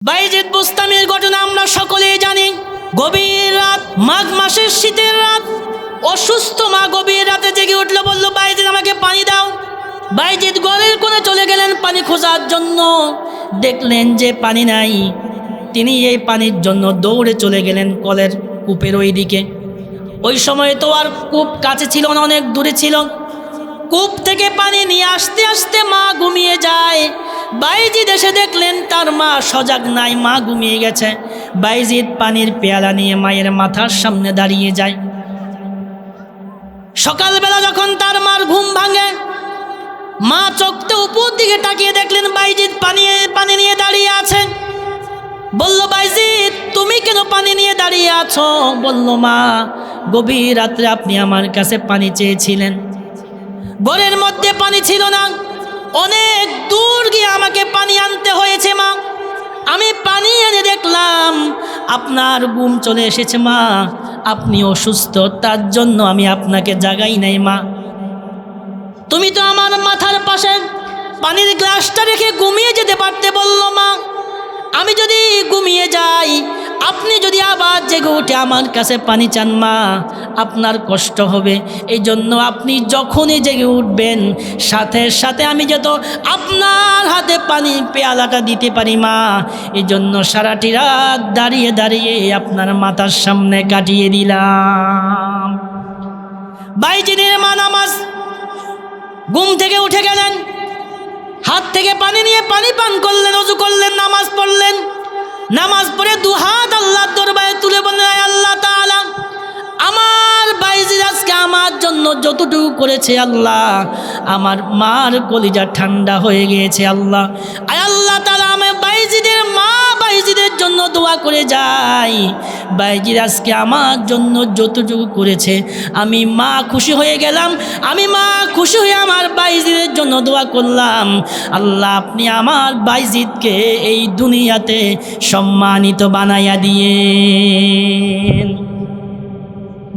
বাইজিদ বুস্তামির ঘটনা আমরা সকলেই জানি। গভীর রাত, মাঘ মাসের শীতের রাত, অসুস্থ মা গভীর রাতে জেগে উঠলো, বলল বাইজিদ আমাকে পানি দাও। বাইজিদ ঘরের কোণে চলে গেলেন পানি খোঁজার জন্য। দেখলেন যে পানি নাই। তিনি এই পানির জন্য দৌড়ে চলে গেলেন কলের কূপের ওই দিকে। ওই সময় তো আর কূপ কাছে ছিল না, অনেক দূরে ছিল। কূপ থেকে পানি নিয়ে আসতে আসতে মা ঘুমিয়ে যায়। বাইজিদ এসে দেখলেন তার মা সজাগ নাই, মা ঘুমিয়ে গেছে। বাইজিদ পানির পেয়ালা নিয়ে মায়ের মাথার সামনে দাঁড়িয়ে যায়। সকালবেলা যখন তার মার ঘুম ভাঙে, মা চোখতে উপর দিকে তাকিয়ে দেখলেন বাইজিদ পানি নিয়ে দাঁড়িয়ে আছে। বলল বাইজিদ তুমি কেন পানি নিয়ে দাঁড়িয়ে আছো? বলল মা গভীর রাত্রে আপনি আমার কাছে পানি চেয়েছিলেন, ঘরের মধ্যে পানি ছিল না, অনেক দূর গিয়ে আমাকে পানি আনতে হয়েছে মা। আমি পানি এনে দেখলাম আপনার ঘুম চলে এসেছে মা, আপনি অসুস্থ, তার জন্য আমি আপনাকে জাগাই নাই মা। তুমি তো আমার মাথার পাশে পানির গ্লাসটা রেখে ঘুমিয়ে যেতে পারতে। বলল মা আমি যদি ঘুমিয়ে যাই, আপনি যদি আবার জেগে উঠে আমার কাছে পানি চান মা, আপনার কষ্ট হবে। এই জন্য আপনি যখনই জেগে উঠবেন সাথে সাথে আমি যত আপনার হাতে পানি পেয়ালাটা দিতে পারি মা। এই জন্য সারাটি রাত দাঁড়িয়ে দাঁড়িয়ে আপনার মাথার সামনে কাটিয়ে দিলাম। বাইজিদের মা নামাজ ঘুম থেকে উঠে গেলেন, হাত থেকে পানি নিয়ে পানি পান করলেন, ওযু করলেন, নামাজ পড়লেন। নামাজ পড়ে দুহাত আল্লাহর দরবারে তুলে বললেন আল্লাহ তাআলা আমার বাইজিদ আজকে আমার জন্য যতটুকু করেছে আল্লাহ, আমার মার কলিজা ঠান্ডা হয়ে গিয়েছে আল্লাহ। আয় আল্লাহ তাআলা আমি বাইজিদের মা বাইজিদের জন্য দোয়া করে যাই। বাইজিদ আজকে আমার জন্য যতটুকু করেছে আমি মা খুশি হয়ে গেলাম, আমি মা খুশি হয়ে আমার বাইজিদের জন্য দোয়া করলাম। আল্লাহ আপনি আমার বাইজিদকে এই দুনিয়াতে সম্মানিত বানাইয়া দিয়ে।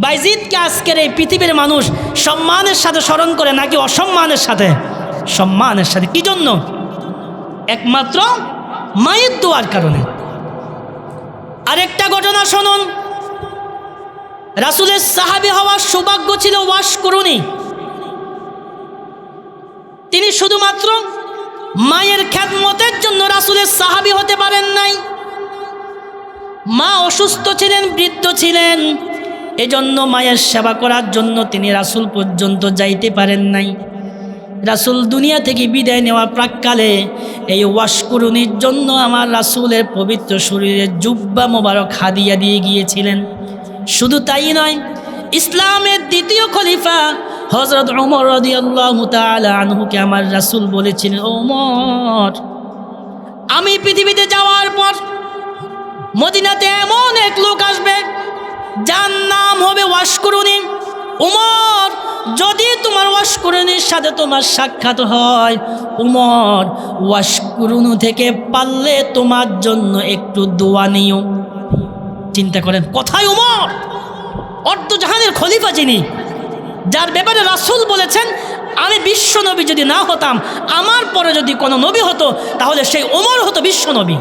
বাইজিদকে আজকের এই পৃথিবীর মানুষ সম্মানের সাথে স্মরণ করে নাকি অসম্মানের সাথে? সম্মানের সাথে। কি জন্য? একমাত্র মায়ের দোয়ার কারণে। আরেকটা ঘটনা শুনুন। রাসূলের সাহাবী হওয়ার সৌভাগ্য ছিল ওয়াশ করুনি। তিনি শুধুমাত্র মায়ের খেদমতের জন্য রাসূলের সাহাবী হতে পারেন নাই। মা অসুস্থ ছিলেন, বৃদ্ধ ছিলেন, এজন্য মায়ের সেবা করার জন্য তিনি রাসূল পর্যন্ত যাইতে পারেন নাই। রাসূল দুনিয়া থেকে বিদায় নেওয়ার প্রাক্কালে এই ওয়াশকুরুনির জন্য আমার রাসূলের পবিত্র শরীরে জুব্বা মোবারক হাদিয়া দিয়ে গিয়েছিলেন। শুধু তাই নয়, ইসলামের দ্বিতীয় খলিফা হযরত ওমর রাদিয়াল্লাহু তাআলা আনহুকে আমার রাসূল বলেছিলেন ওমর আমি পৃথিবীতে যাওয়ার পর মদিনাতে এমন এক লোক আসবে যার নাম হবে ওয়াশকুরুনি। ওমর যদি তোমার ওয়াশকুরুনির সাথে তোমার সাক্ষাৎ হয়, ওমর ওয়াশকুরুনি থেকে পারলে তোমার জন্য একটু দোয়া নিও। চিন্তা করেন, কোথায় ওমর, অর্ধজাহানের খলিফা যিনি, যার ব্যাপারে রাসূল বলেছেন আমি বিশ্ব নবী যদি না হতাম, আমার পরে যদি কোনো নবী হতো তাহলে সেই ওমর হতো বিশ্ব নবী।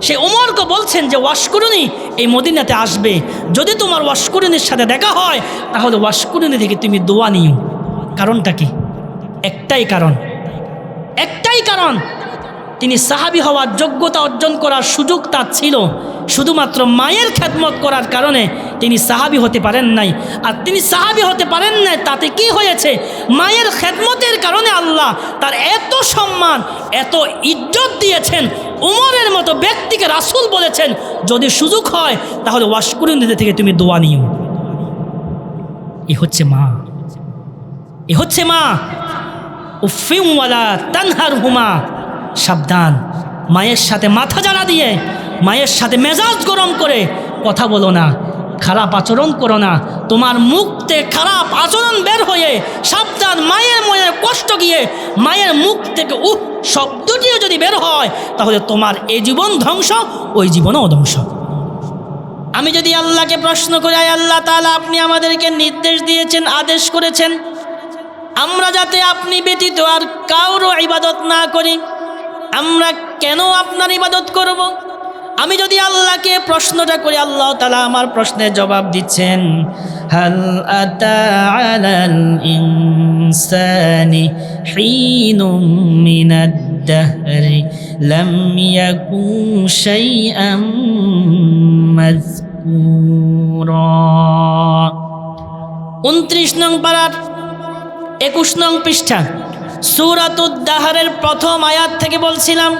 সেই ওমরকে বলছেন যে ওয়াশকুরুনি এই মদিনাতে আসবে, যদি তোমার ওয়াশকুরুনির সাথে দেখা হয় তাহলে ওয়াশকুরুনি থেকে তুমি দোয়া নিও। কারণটা কি? একটাই কারণ তিনি সাহাবী হওয়ার যোগ্যতা অর্জন করার সুযোগ তার ছিল, শুধুমাত্র মায়ের খেদমত করার কারণে তিনি সাহাবী হতে পারেন নাই। আর তিনি সাহাবী হতে পারেন নাই, তাতে কি হয়েছে? মায়ের খেদমতের কারণে আল্লাহ তার এত সম্মান, এত ইজ্জত দিয়েছেন। উমরের মতো ব্যক্তিকে রাসূল বলেছেন যদি সুযোগ হয় তাহলে ওয়াশকুরুনি থেকে তুমি দোয়া নিও। এ হচ্ছে মা। উফিম ওয়ালা তানহারহুমা, সাবধান, মায়ের সাথে মাথা জাড়া দিয়ে, মায়ের সাথে মেজাজ গরম করে কথা বলো না, খারাপ আচরণ করো না। তোমার মুখ থেকে খারাপ আচরণ বের হয়ে সাবধান, মায়ের মনে কষ্ট গিয়ে মায়ের মুখ থেকে শব্দটিও যদি বের হয় তাহলে তোমার এই জীবন ধ্বংস, ওই জীবনও ধ্বংস। আমি যদি আল্লাহকে প্রশ্ন করি আল্লাহ তাআলা আপনি আমাদেরকে নির্দেশ দিয়েছেন, আদেশ করেছেন আমরা যাতে আপনি ব্যতীত আর কারো ইবাদত না করি, আমরা কেন আপনার ইবাদত করব? আমি যদি আল্লাহকে প্রশ্নটা করি, আল্লাহ তাআলা আমার প্রশ্নের জবাব দিচ্ছেন, হাল আতা আলাল ইনসানি হিনুম মিনাদ দাহরি লাম ইয়াকুন শাইআম মাযকুরা। 29 নং পারার 21 নং পৃষ্ঠা সূরাতুদ দাহরের প্রথম আয়াত থেকে বলছিলাম,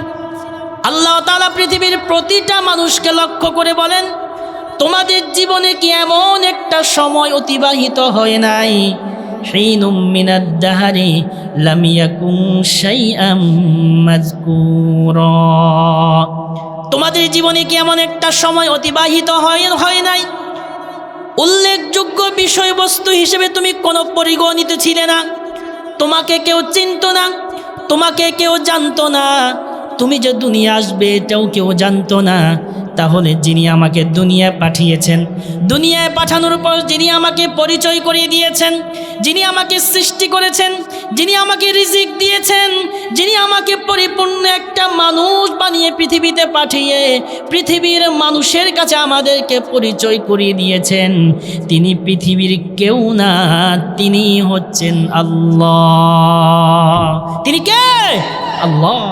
আল্লাহ তাআলা পৃথিবীর প্রতিটা মানুষকে লক্ষ্য করে বলেন, তোমাদের জীবনে কি এমন একটা সময় অতিবাহিত হয় নাই, হিনুম মিনাদ দাহরি লাম ইয়াকুন শাইআম মাযকুরা, তোমাদের জীবনে কি এমন একটা সময় অতিবাহিত হয় নাই, উল্লেখযোগ্য বিষয়বস্তু হিসেবে তুমি কোনো পরিগণিত ছিলে না, তোমাকে কেউ চিনত না, তোমাকে কেউ জানতো না, তুমি যে দুনিয়া আসবে এটাও কেউ জানতো না। তাহলে যিনি আমাকে দুনিয়ায় পাঠিয়েছেন, দুনিয়ায় পাঠানোর পর যিনি আমাকে পরিচয় করিয়ে দিয়েছেন, যিনি আমাকে সৃষ্টি করেছেন, যিনি আমাকে রিজিক দিয়েছেন, যিনি আমাকে পরিপূর্ণ একটা মানুষ বানিয়ে পৃথিবীতে পাঠিয়ে পৃথিবীর মানুষের কাছে আমাদেরকে পরিচয় করিয়ে দিয়েছেন, তিনি পৃথিবীর কেউ না, তিনি হচ্ছেন আল্লাহ। তিনি কে? আল্লাহ।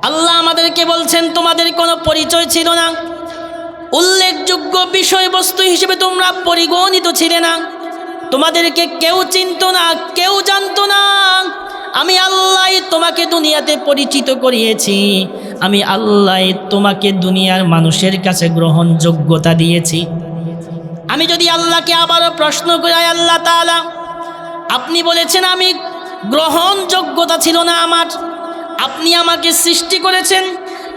আল্লাহ আমাদেরকে বলছেন, তোমাদের কোনো পরিচয় ছিল না, উল্লেখযোগ্য বিষয়বস্তু হিসেবে তোমরা পরিগণিত ছিলে না, তোমাদেরকে কেউ চিনত না, কেউ জানতো না। আমি আল্লাহ তোমাকে দুনিয়াতে পরিচিত করিয়েছি, আমি আল্লাহ তোমাকে দুনিয়ার মানুষের কাছে গ্রহণযোগ্যতা দিয়েছি। আমি যদি আল্লাহকে আবারও প্রশ্ন করি, আল্লাহ তাআলা আপনি বলেছেন আমি গ্রহণযোগ্যতা ছিল না আমার, আপনি আমাকে সৃষ্টি করেছেন,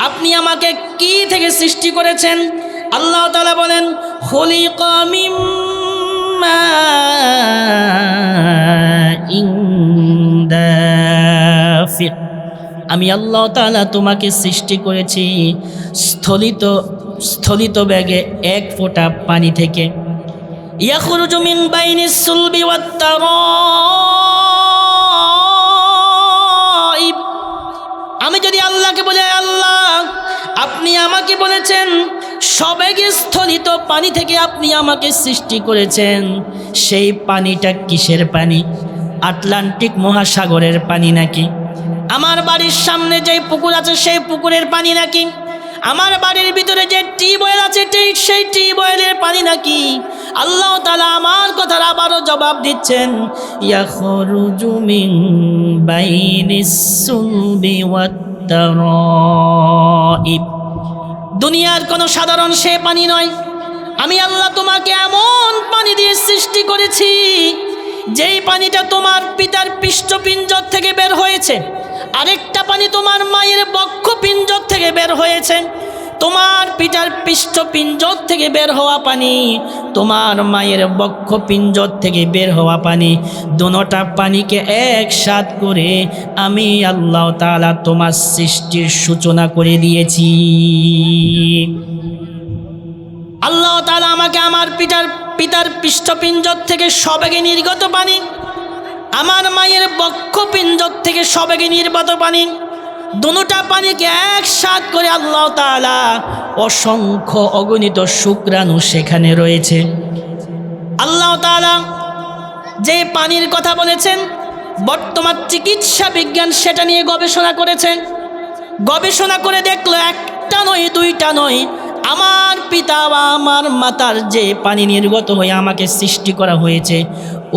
আপনি আমাকে কি থেকে সৃষ্টি করেছেন? আল্লাহ তাআলা বলেন, খুলিকা মিম মাইন দাফিক, আমি আল্লাহ তাআলা তোমাকে সৃষ্টি করেছি স্থলিত ব্যাগে এক ফোঁটা পানি থেকে। ইয়াখরুজু মিন বাইনিস সুলবি ওয়াত তারাইব, আমি যদি আল্লাহকে বলি, আল্লাহ আপনি আমাকে বলেছেন সবেগে স্থলিত পানি থেকে আপনি আমাকে সৃষ্টি করেছেন, সেই পানিটা কিসের পানি? আটলান্টিক মহাসাগরের পানি নাকি? আমার বাড়ির সামনে যে পুকুর আছে সেই পুকুরের পানি নাকি? আমার বাড়ির ভিতরে যে টিউবওয়েল আছে ঠিক সেই টিউবওয়েলের পানি নাকি? আল্লাহ তাআলা আমার কথার আবারও জবাব দিচ্ছেন, ইয়াখরুজু মিন বাইনিস সুলবি ওয়াত তারাইব, দুনিয়ার কোনো সাধারণ সে পানি নয়, আমি আল্লাহ তোমাকে এমন পানি দিয়ে সৃষ্টি করেছি যেই পানিটা তোমার পিতার পৃষ্ঠপিঞ্জর থেকে বের হয়েছে, আরেকটা পানি তোমার মায়ের বক্ষপিঞ্জর থেকে বের হয়েছে। তোমার পিতার পৃষ্ঠপিঞ্জর থেকে বের হওয়া পানি, তোমার মায়ের বক্ষপিঞ্জর থেকে বের হওয়া পানি, দুটোটা পানিকে একসাথ করে আমি আল্লাহ তাআলা তোমার সৃষ্টির সূচনা করে দিয়েছি। আল্লাহ তাআলা আমাকে আমার পিতার পৃষ্ঠপিঞ্জর থেকে সবেগে নির্গত পানি, আমার মায়ের বক্ষপিঞ্জর থেকে সবেগে নির্গত পানি, দুটোটা পানিকে একসাথ করে আল্লাহ তাআলা অসংখ্য অগণিত শুক্রাণু সেখানে রয়েছে। আল্লাহ তাআলা যে পানির কথা বলেছেন, বর্তমান চিকিৎসা বিজ্ঞান সেটা নিয়ে গবেষণা করেছেন, গবেষণা করে দেখলো একটা নয় দুইটা নয়, আমার পিতা বা আমার মাতার যে পানি নির্গত হয়ে আমাকে সৃষ্টি করা হয়েছে,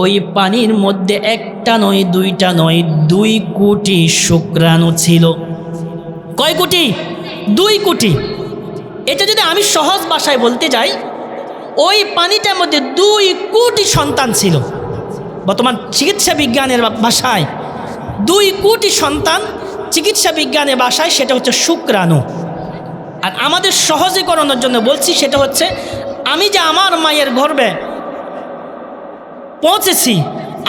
ওই পানির মধ্যে একটা নয় দুইটা নয় 2 কোটি শুক্রাণু ছিল। কয় কোটি? 2 কোটি। এটা যদি আমি সহজ ভাষায় বলতে যাই, ওই পানিটার মধ্যে 2 কোটি সন্তান ছিল। বর্তমান চিকিৎসা বিজ্ঞানের ভাষায় 2 কোটি সন্তান, চিকিৎসা বিজ্ঞানের ভাষায় সেটা হচ্ছে শুক্রাণু। আর আমাদের সহজীকরণের জন্য বলছি, সেটা হচ্ছে আমি যে আমার মায়ের গর্ভে পৌঁছেছি,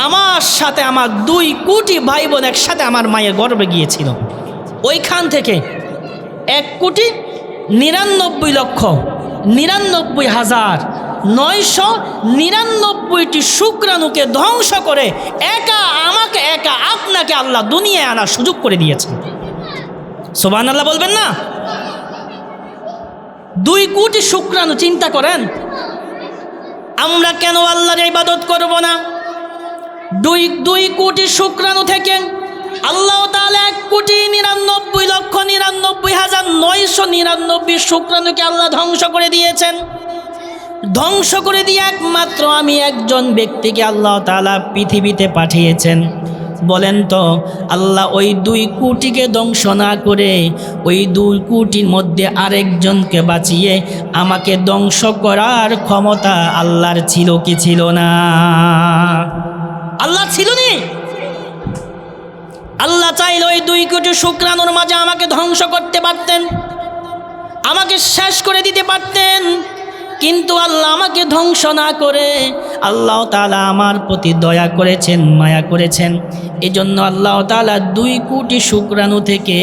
আমার সাথে আমার 2 কোটি ভাই বোন একসাথে আমার মায়ের গর্ভে গিয়েছিল। ওইখান থেকে 1,99,99,999টি শুক্রাণুকে ধ্বংস করে একা আপনাকে আল্লাহ দুনিয়ায় আনার সুযোগ করে দিয়েছেন। সুবহানাল্লাহ বলবেন না? 2 কোটি শুকরাণু, চিন্তা করেন আমরা কেন আল্লাহর ইবাদত করব না? 2 কোটি শুকরাণু থেকে আল্লাহ তাআলা 1,99,99,999 শুকরাণুকে আল্লাহ ধ্বংস করে দিয়েছেন। ধ্বংস করে দিয়ে একমাত্র আমি একজন ব্যক্তিকে আল্লাহ তাআলা পৃথিবীতে পাঠিয়েছেন। বলেন তো, আল্লাহ ওই 2 কোটিকে ধ্বংস না করে ওই 2 কোটির মধ্যে আরেকজনকে বাঁচিয়ে আমাকে ধ্বংস করার ক্ষমতা আল্লাহর ছিল কি ছিল না? আল্লাহ ছিল নি? আল্লাহ চাইলে ওই 2 কোটি শুকরাণুর মাঝে আমাকে ধ্বংস করতে পারতেন, আমাকে শেষ করে দিতে পারতেন, কিন্তু আল্লাহ আমাকে ধ্বংস না করে আল্লাহ তাআলা আমার প্রতি দয়া করেছেন, মায়া করেছেন। এজন্য আল্লাহ তাআলা 2 কোটি শুকরাণু থেকে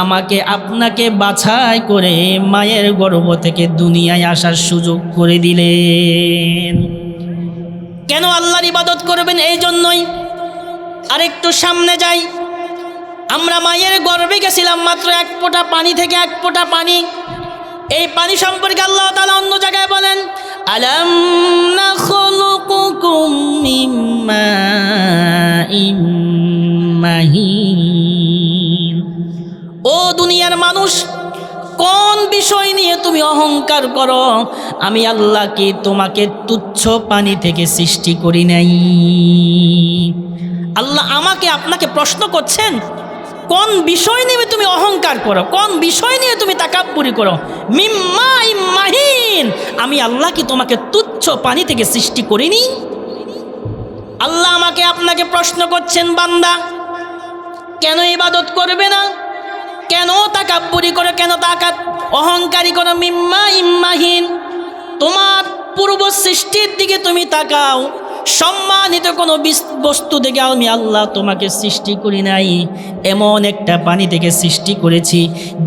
আমাকে আপনাকে বাছাই করে মায়ের গর্ভ থেকে দুনিয়ায় আসার সুযোগ করে দিলেন। কেন আল্লাহর ইবাদত করবেন? এই জন্যই। আরেকটু সামনে যাই, আমরা মায়ের গর্ভে গেছিলাম মাত্র 1 ফোঁটা পানি থেকে 1 ফোঁটা পানি। এই পানি সম্পর্কে আল্লাহ তাআলা অন্য জায়গায় বলেন, আলাম নাখলুকুকুম মিন মাইন মাহিন। ও দুনিয়ার মানুষ, কোন বিষয় নিয়ে তুমি অহংকার করো? আমি আল্লাহ কি তোমাকে তুচ্ছ পানি থেকে সৃষ্টি করি নাই? আল্লাহ আমাকে আপনাকে প্রশ্ন করছেন, কোন বিষয় নিয়ে তুমি অহংকার করো, কোন বিষয় নিয়ে তুমি তাকাব্বুরি করো? মিম্মা ইম্মাহিন, আমি আল্লাহ কি তোমাকে তুচ্ছ পানি থেকে সৃষ্টি করিনি? আল্লাহ আমাকে আপনাকে প্রশ্ন করছেন, বান্দা কেন ইবাদত করবে না? কেন তাকাব্বুরি করো? কেন অহংকারী করো? মিম্মা ইম্মাহিন, তোমার পূর্ব সৃষ্টির দিকে তুমি তাকাও। সম্মানিত কোনো বস্তু থেকে আমি আল্লাহ তোমাকে সৃষ্টি করি নাই, এমন একটা পানি থেকে সৃষ্টি করেছি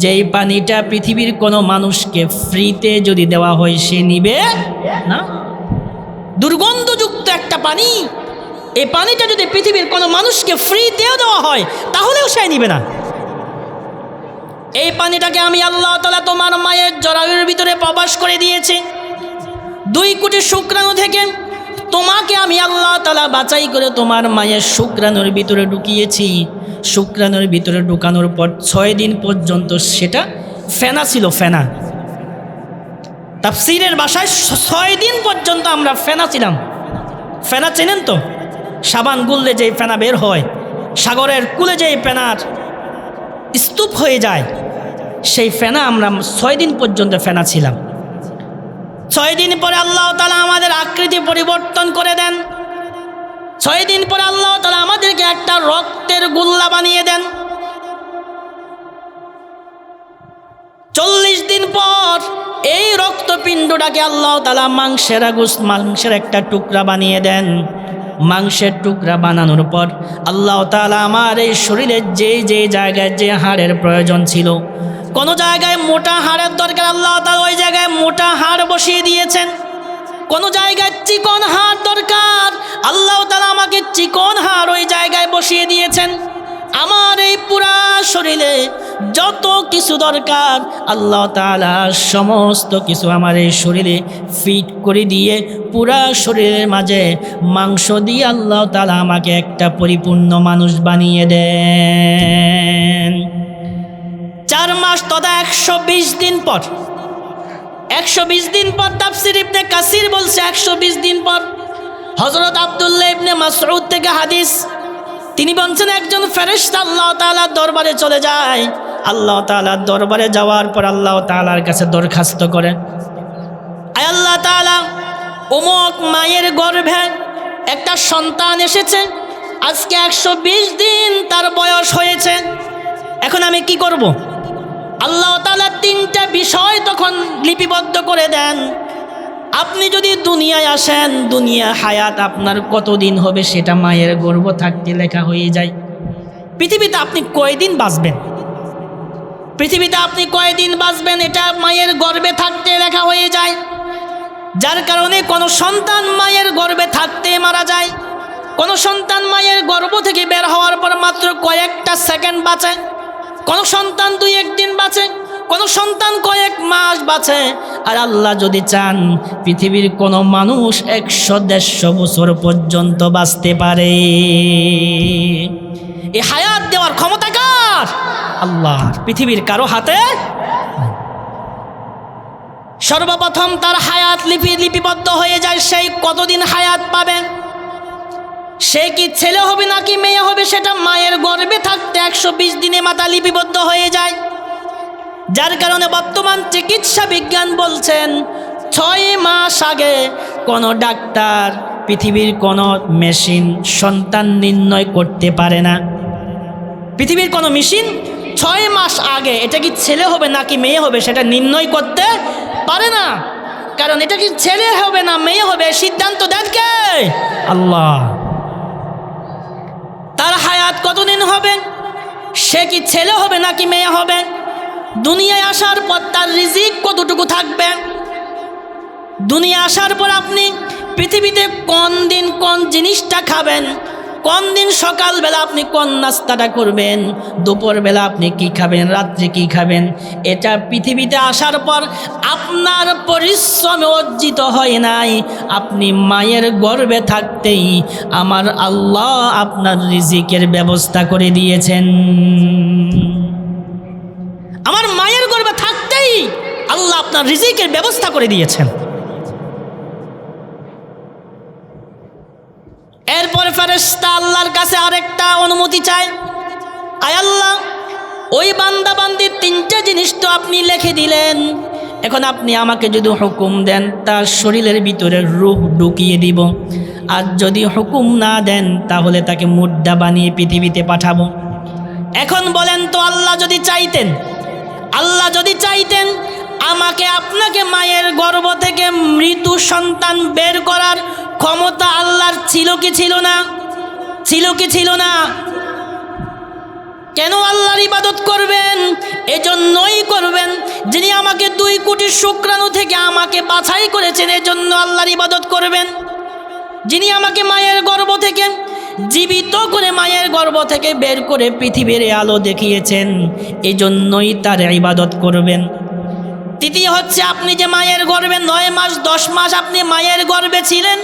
যেই পানিটা পৃথিবীর কোনো মানুষকে ফ্রিতে যদি দেওয়া হয় সে নিবে না। দুর্গন্ধযুক্ত একটা পানি, এই পানিটা যদি পৃথিবীর কোনো মানুষকে ফ্রিতেও দেওয়া হয় তাহলেও সে নিবে না। এই পানিটাকে আমি আল্লাহ তাআলা তোমার মায়ের জরায়ুর ভিতরে প্রবেশ করে দিয়েছি। 2 কোটি শুকরাণু থেকে তোমাকে আমি আল্লাহ তাআলা বাছাই করে তোমার মায়ের শুকরাণুর ভিতরে ঢুকিয়েছি। শুকরাণুর ভিতরে ঢুকানোর পর 6 দিন পর্যন্ত সেটা ফেনা ছিল, ফেনা। তাফসীরের ভাষায় 6 দিন পর্যন্ত আমরা ফেনা ছিলাম। ফেনা চেনেন তো? সাবান গুললে যেই ফেনা বের হয়, সাগরের কূলে যেই ফেনার স্তূপ হয়ে যায়, সেই ফেনা আমরা 6 দিন পর্যন্ত ফেনা ছিলাম। 6 দিন পরে আল্লাহ তাআলা আমাদের আকৃতি পরিবর্তন করে দেন। 6 দিন পরে আল্লাহ তাআলা আমাদেরকে একটা রক্তের গুল্লা বানিয়ে দেন। 40 দিন পর এই রক্তপিণ্ডটাকে আল্লাহ তাআলা মাংসের একটা টুকরা বানিয়ে দেন। মাংসের টুকরা বানানোর পর আল্লাহ তাআলা আমার এই শরীরের যে জায়গায় যে হাড়ের প্রয়োজন ছিল, কোনো জায়গায় মোটা হাড়ের দরকার, আল্লাহ তাআলা ওই জায়গায় মোটা হাড় বসিয়ে দিয়েছেন। কোনো জায়গায় চিকন হাড় দরকার, আল্লাহ তাআলা আমাকে চিকন হাড় ওই জায়গায় বসিয়ে দিয়েছেন। আমার এই পুরা শরীরে যত কিছু দরকার আল্লাহ তাআলা সমস্ত কিছু আমার এই শরীরে ফিট করে দিয়ে পুরা শরীরের মাঝে মাংস দিয়ে আল্লাহ তাআলা আমাকে একটা পরিপূর্ণ মানুষ বানিয়ে দেন। 4 মাস তথা 120 দিন পর, 120 দিন পর তাফসীর ইবনে কাসির বলছে 120 দিন পর হযরত আব্দুল্লাহ ইবনে মাসউদ থেকে হাদিস, তিনি বলছেন একজন ফেরেশতা আল্লাহ তাআলার দরবারে চলে যায়। আল্লাহ তাআলার দরবারে যাওয়ার পর আল্লাহ তাআলার কাছে দরখাস্ত করে, আয় আল্লাহ তাআলা, অমুক মায়ের গর্ভে একটা সন্তান এসেছে, আজকে 120 দিন তার বয়স হয়েছে, এখন আমি কি করব? আল্লাহ তাআলা 3টা বিষয় তখন লিপিবদ্ধ করে দেন। আপনি যদি দুনিয়ায় আসেন, দুনিয়া হায়াত আপনার কতদিন হবে সেটা মায়ের গর্ভ থাকতে লেখা হয়ে যায়। পৃথিবীতে আপনি কয়দিন বাঁচবেন, পৃথিবীতে আপনি কয়দিন বাঁচবেন এটা মায়ের গর্ভে থাকতে লেখা হয়ে যায়। যার কারণে কোনো সন্তান মায়ের গর্ভে থাকতে মারা যায়, কোনো সন্তান মায়ের গর্ভ থেকে বের হওয়ার পর মাত্র কয়েকটা সেকেন্ড বাঁচে। কোন সন্তান 2-1 দিন বাঁচে, কোন সন্তান কয়েক মাস বাঁচে। আর আল্লাহ যদি চান পৃথিবীর কোন মানুষ 100-150 বছর পর্যন্ত বাঁচতে পারে। এই হায়াত দেওয়ার ক্ষমতা কার? আল্লাহর। পৃথিবীর কারো হাতে। সর্বপ্রথম তার হায়াত লিপিবদ্ধ হয়ে যায়, সেই কতদিন হায়াত পাবে, সে কি ছেলে হবে নাকি মেয়ে হবে, সেটা মায়ের গর্ভে থাকতে 120 দিনে মাথা লিপিবদ্ধ হয়ে যায়। যার কারণে বর্তমান চিকিৎসা বিজ্ঞান বলছেন 6 মাস আগে কোনো ডাক্তার, পৃথিবীর কোনো মেশিন সন্তান নির্ণয় করতে পারে না। পৃথিবীর কোনো মেশিন 6 মাস আগে এটা কি ছেলে হবে নাকি মেয়ে হবে সেটা নির্ণয় করতে পারে না। কারণ এটা কি ছেলে হবে না মেয়ে হবে সিদ্ধান্ত দেন কে? আল্লাহ। তার হায়াত কতদিন হবে, সে কি ছেলে হবে নাকি মেয়ে হবে, দুনিয়ায় আসার পর তার রিজিক কতটুকু থাকবে, দুনিয়া আসার পর আপনি পৃথিবীতে কোন দিন কোন জিনিসটা খাবেন, কোন দিন সকালবেলা আপনি কোন নাস্তাটা করবেন, দুপুরবেলা আপনি কি খাবেন, রাত্রে কি খাবেন, এটা পৃথিবীতে আসার পর আপনার পরিশ্রমে অর্জিত হয় নাই। আপনি মায়ের গর্ভে থাকতেই আমার আল্লাহ আপনার রিজিকের ব্যবস্থা করে দিয়েছেন। আমার মায়ের গর্ভে থাকতেই আল্লাহ আপনার রিজিকের ব্যবস্থা করে দিয়েছেন। এরপরে ফেরেশতা আল্লাহর কাছে আরেকটা অনুমতি চায়, আয় আল্লাহ, ওই বান্দা বান্দির 3টা জিনিস তো আপনি লিখে দিলেন, এখন আপনি আমাকে যদি হুকুম দেন তার শরীরের ভিতরে রূহ ঢুকিয়ে দিব, আর যদি হুকুম না দেন তাহলে তাকে মুর্দা বানিয়ে পৃথিবীতে পাঠাবো। এখন বলেন তো আল্লাহ যদি চাইতেন আমাকে আপনাকে মায়ের গর্ভ থেকে মৃত সন্তান বের করার ক্ষমতা আল্লাহর ছিল কি ছিল না? কেন আল্লাহর ইবাদত করবেন? এজন্যই করবেন যিনি আমাকে 2 কোটি শুক্রাণু থেকে আমাকে বাছাই করেছেন, এজন্য আল্লাহর ইবাদত করবেন। যিনি আমাকে মায়ের গর্ভ থেকে জীবিত করে মায়ের গর্ভ থেকে বের করে পৃথিবীর আলো দেখিয়েছেন, এজন্যই তার ইবাদত করবেন। তৃতীয় হচ্ছে, আপনি যে মায়ের গর্ভে 9 মাস 10 মাস আপনি মায়ের গর্ভে ছিলেন,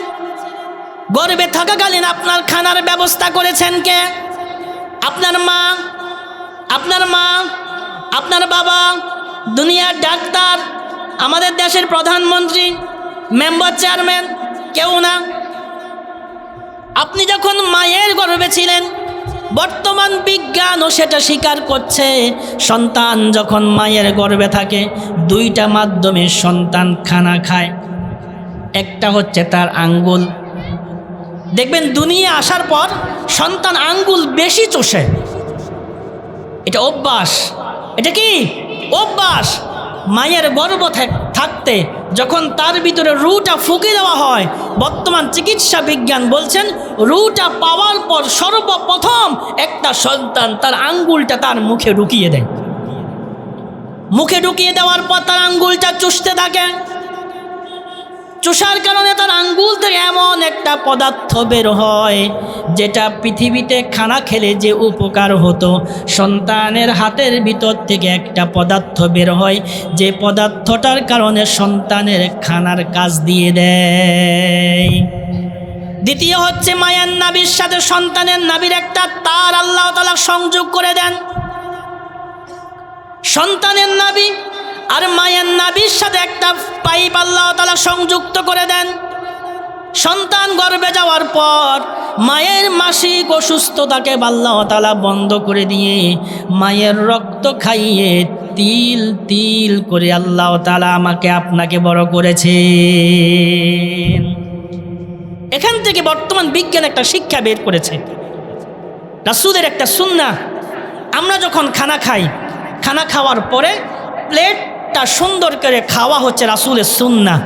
গর্ভে থাকাকালীন আপনার খানার ব্যবস্থা করেছেন কে? আপনার মা, আপনার বাবা, দুনিয়ার ডাক্তার, আমাদের দেশের প্রধানমন্ত্রী, মেম্বার, চেয়ারম্যান, কেউ না। আপনি যখন মায়ের গর্ভে ছিলেন, বর্তমান বিজ্ঞানও সেটা স্বীকার করছে, সন্তান যখন মায়ের গর্ভে থাকে 2টা মাধ্যমে সন্তান খানা খায়। একটা হচ্ছে তার আঙ্গুল। দেখবেন দুনিয়া আসার পর সন্তান আঙ্গুল বেশি চষে, এটা অভ্যাস। এটা কি অভ্যাস? মায়ের গর্ভ থাকতে যখন তার ভিতরে রুটা ফুঁকে দেওয়া হয়, বর্তমান চিকিৎসা বিজ্ঞান বলছেন রুটা পাওয়ার পর সর্বপ্রথম একটা সন্তান তার আঙ্গুলটা তার মুখে ঢুকিয়ে দেয়। মুখে ঢুকিয়ে দেওয়ার পর তার আঙ্গুলটা চুষতে থাকে। চুষার কারণে তার আঙ্গুল থেকে এমন একটা পদার্থ বের হয় যেটা পৃথিবীতে খানা খেলে যে উপকার হতো, সন্তানের হাতের ভিতর থেকে একটা পদার্থ বের হয় যে পদার্থটার কারণে সন্তানের খানার কাজ দিয়ে দেয়। দ্বিতীয় হচ্ছে, মায়ের নাভির সাথে সন্তানের নাভির একটা তার আল্লাহ তাআলা সংযোগ করে দেন। সন্তানের নাভি আর মায়ের নাভির সাথে একটা পাইপ আল্লাহ তাআলা সংযুক্ত করে দেন। সন্তান গর্ভে যাওয়ার পর মায়ের মাসিক অসুস্থতাকে আল্লাহ তাআলা বন্ধ করে দিয়ে মায়ের রক্ত খাইয়ে তিল তিল করে আল্লাহ তাআলা আমাকে আপনাকে বড় করেছেন। এখান থেকে বর্তমান বিজ্ঞান একটা শিক্ষা বের করেছে, রাসূলের একটা সুন্নাহ। আমরা যখন খানা খাই, খানা খাওয়ার পরে প্লেটটা সুন্দর করে খাওয়া হচ্ছে রাসূলের সুন্নাহ।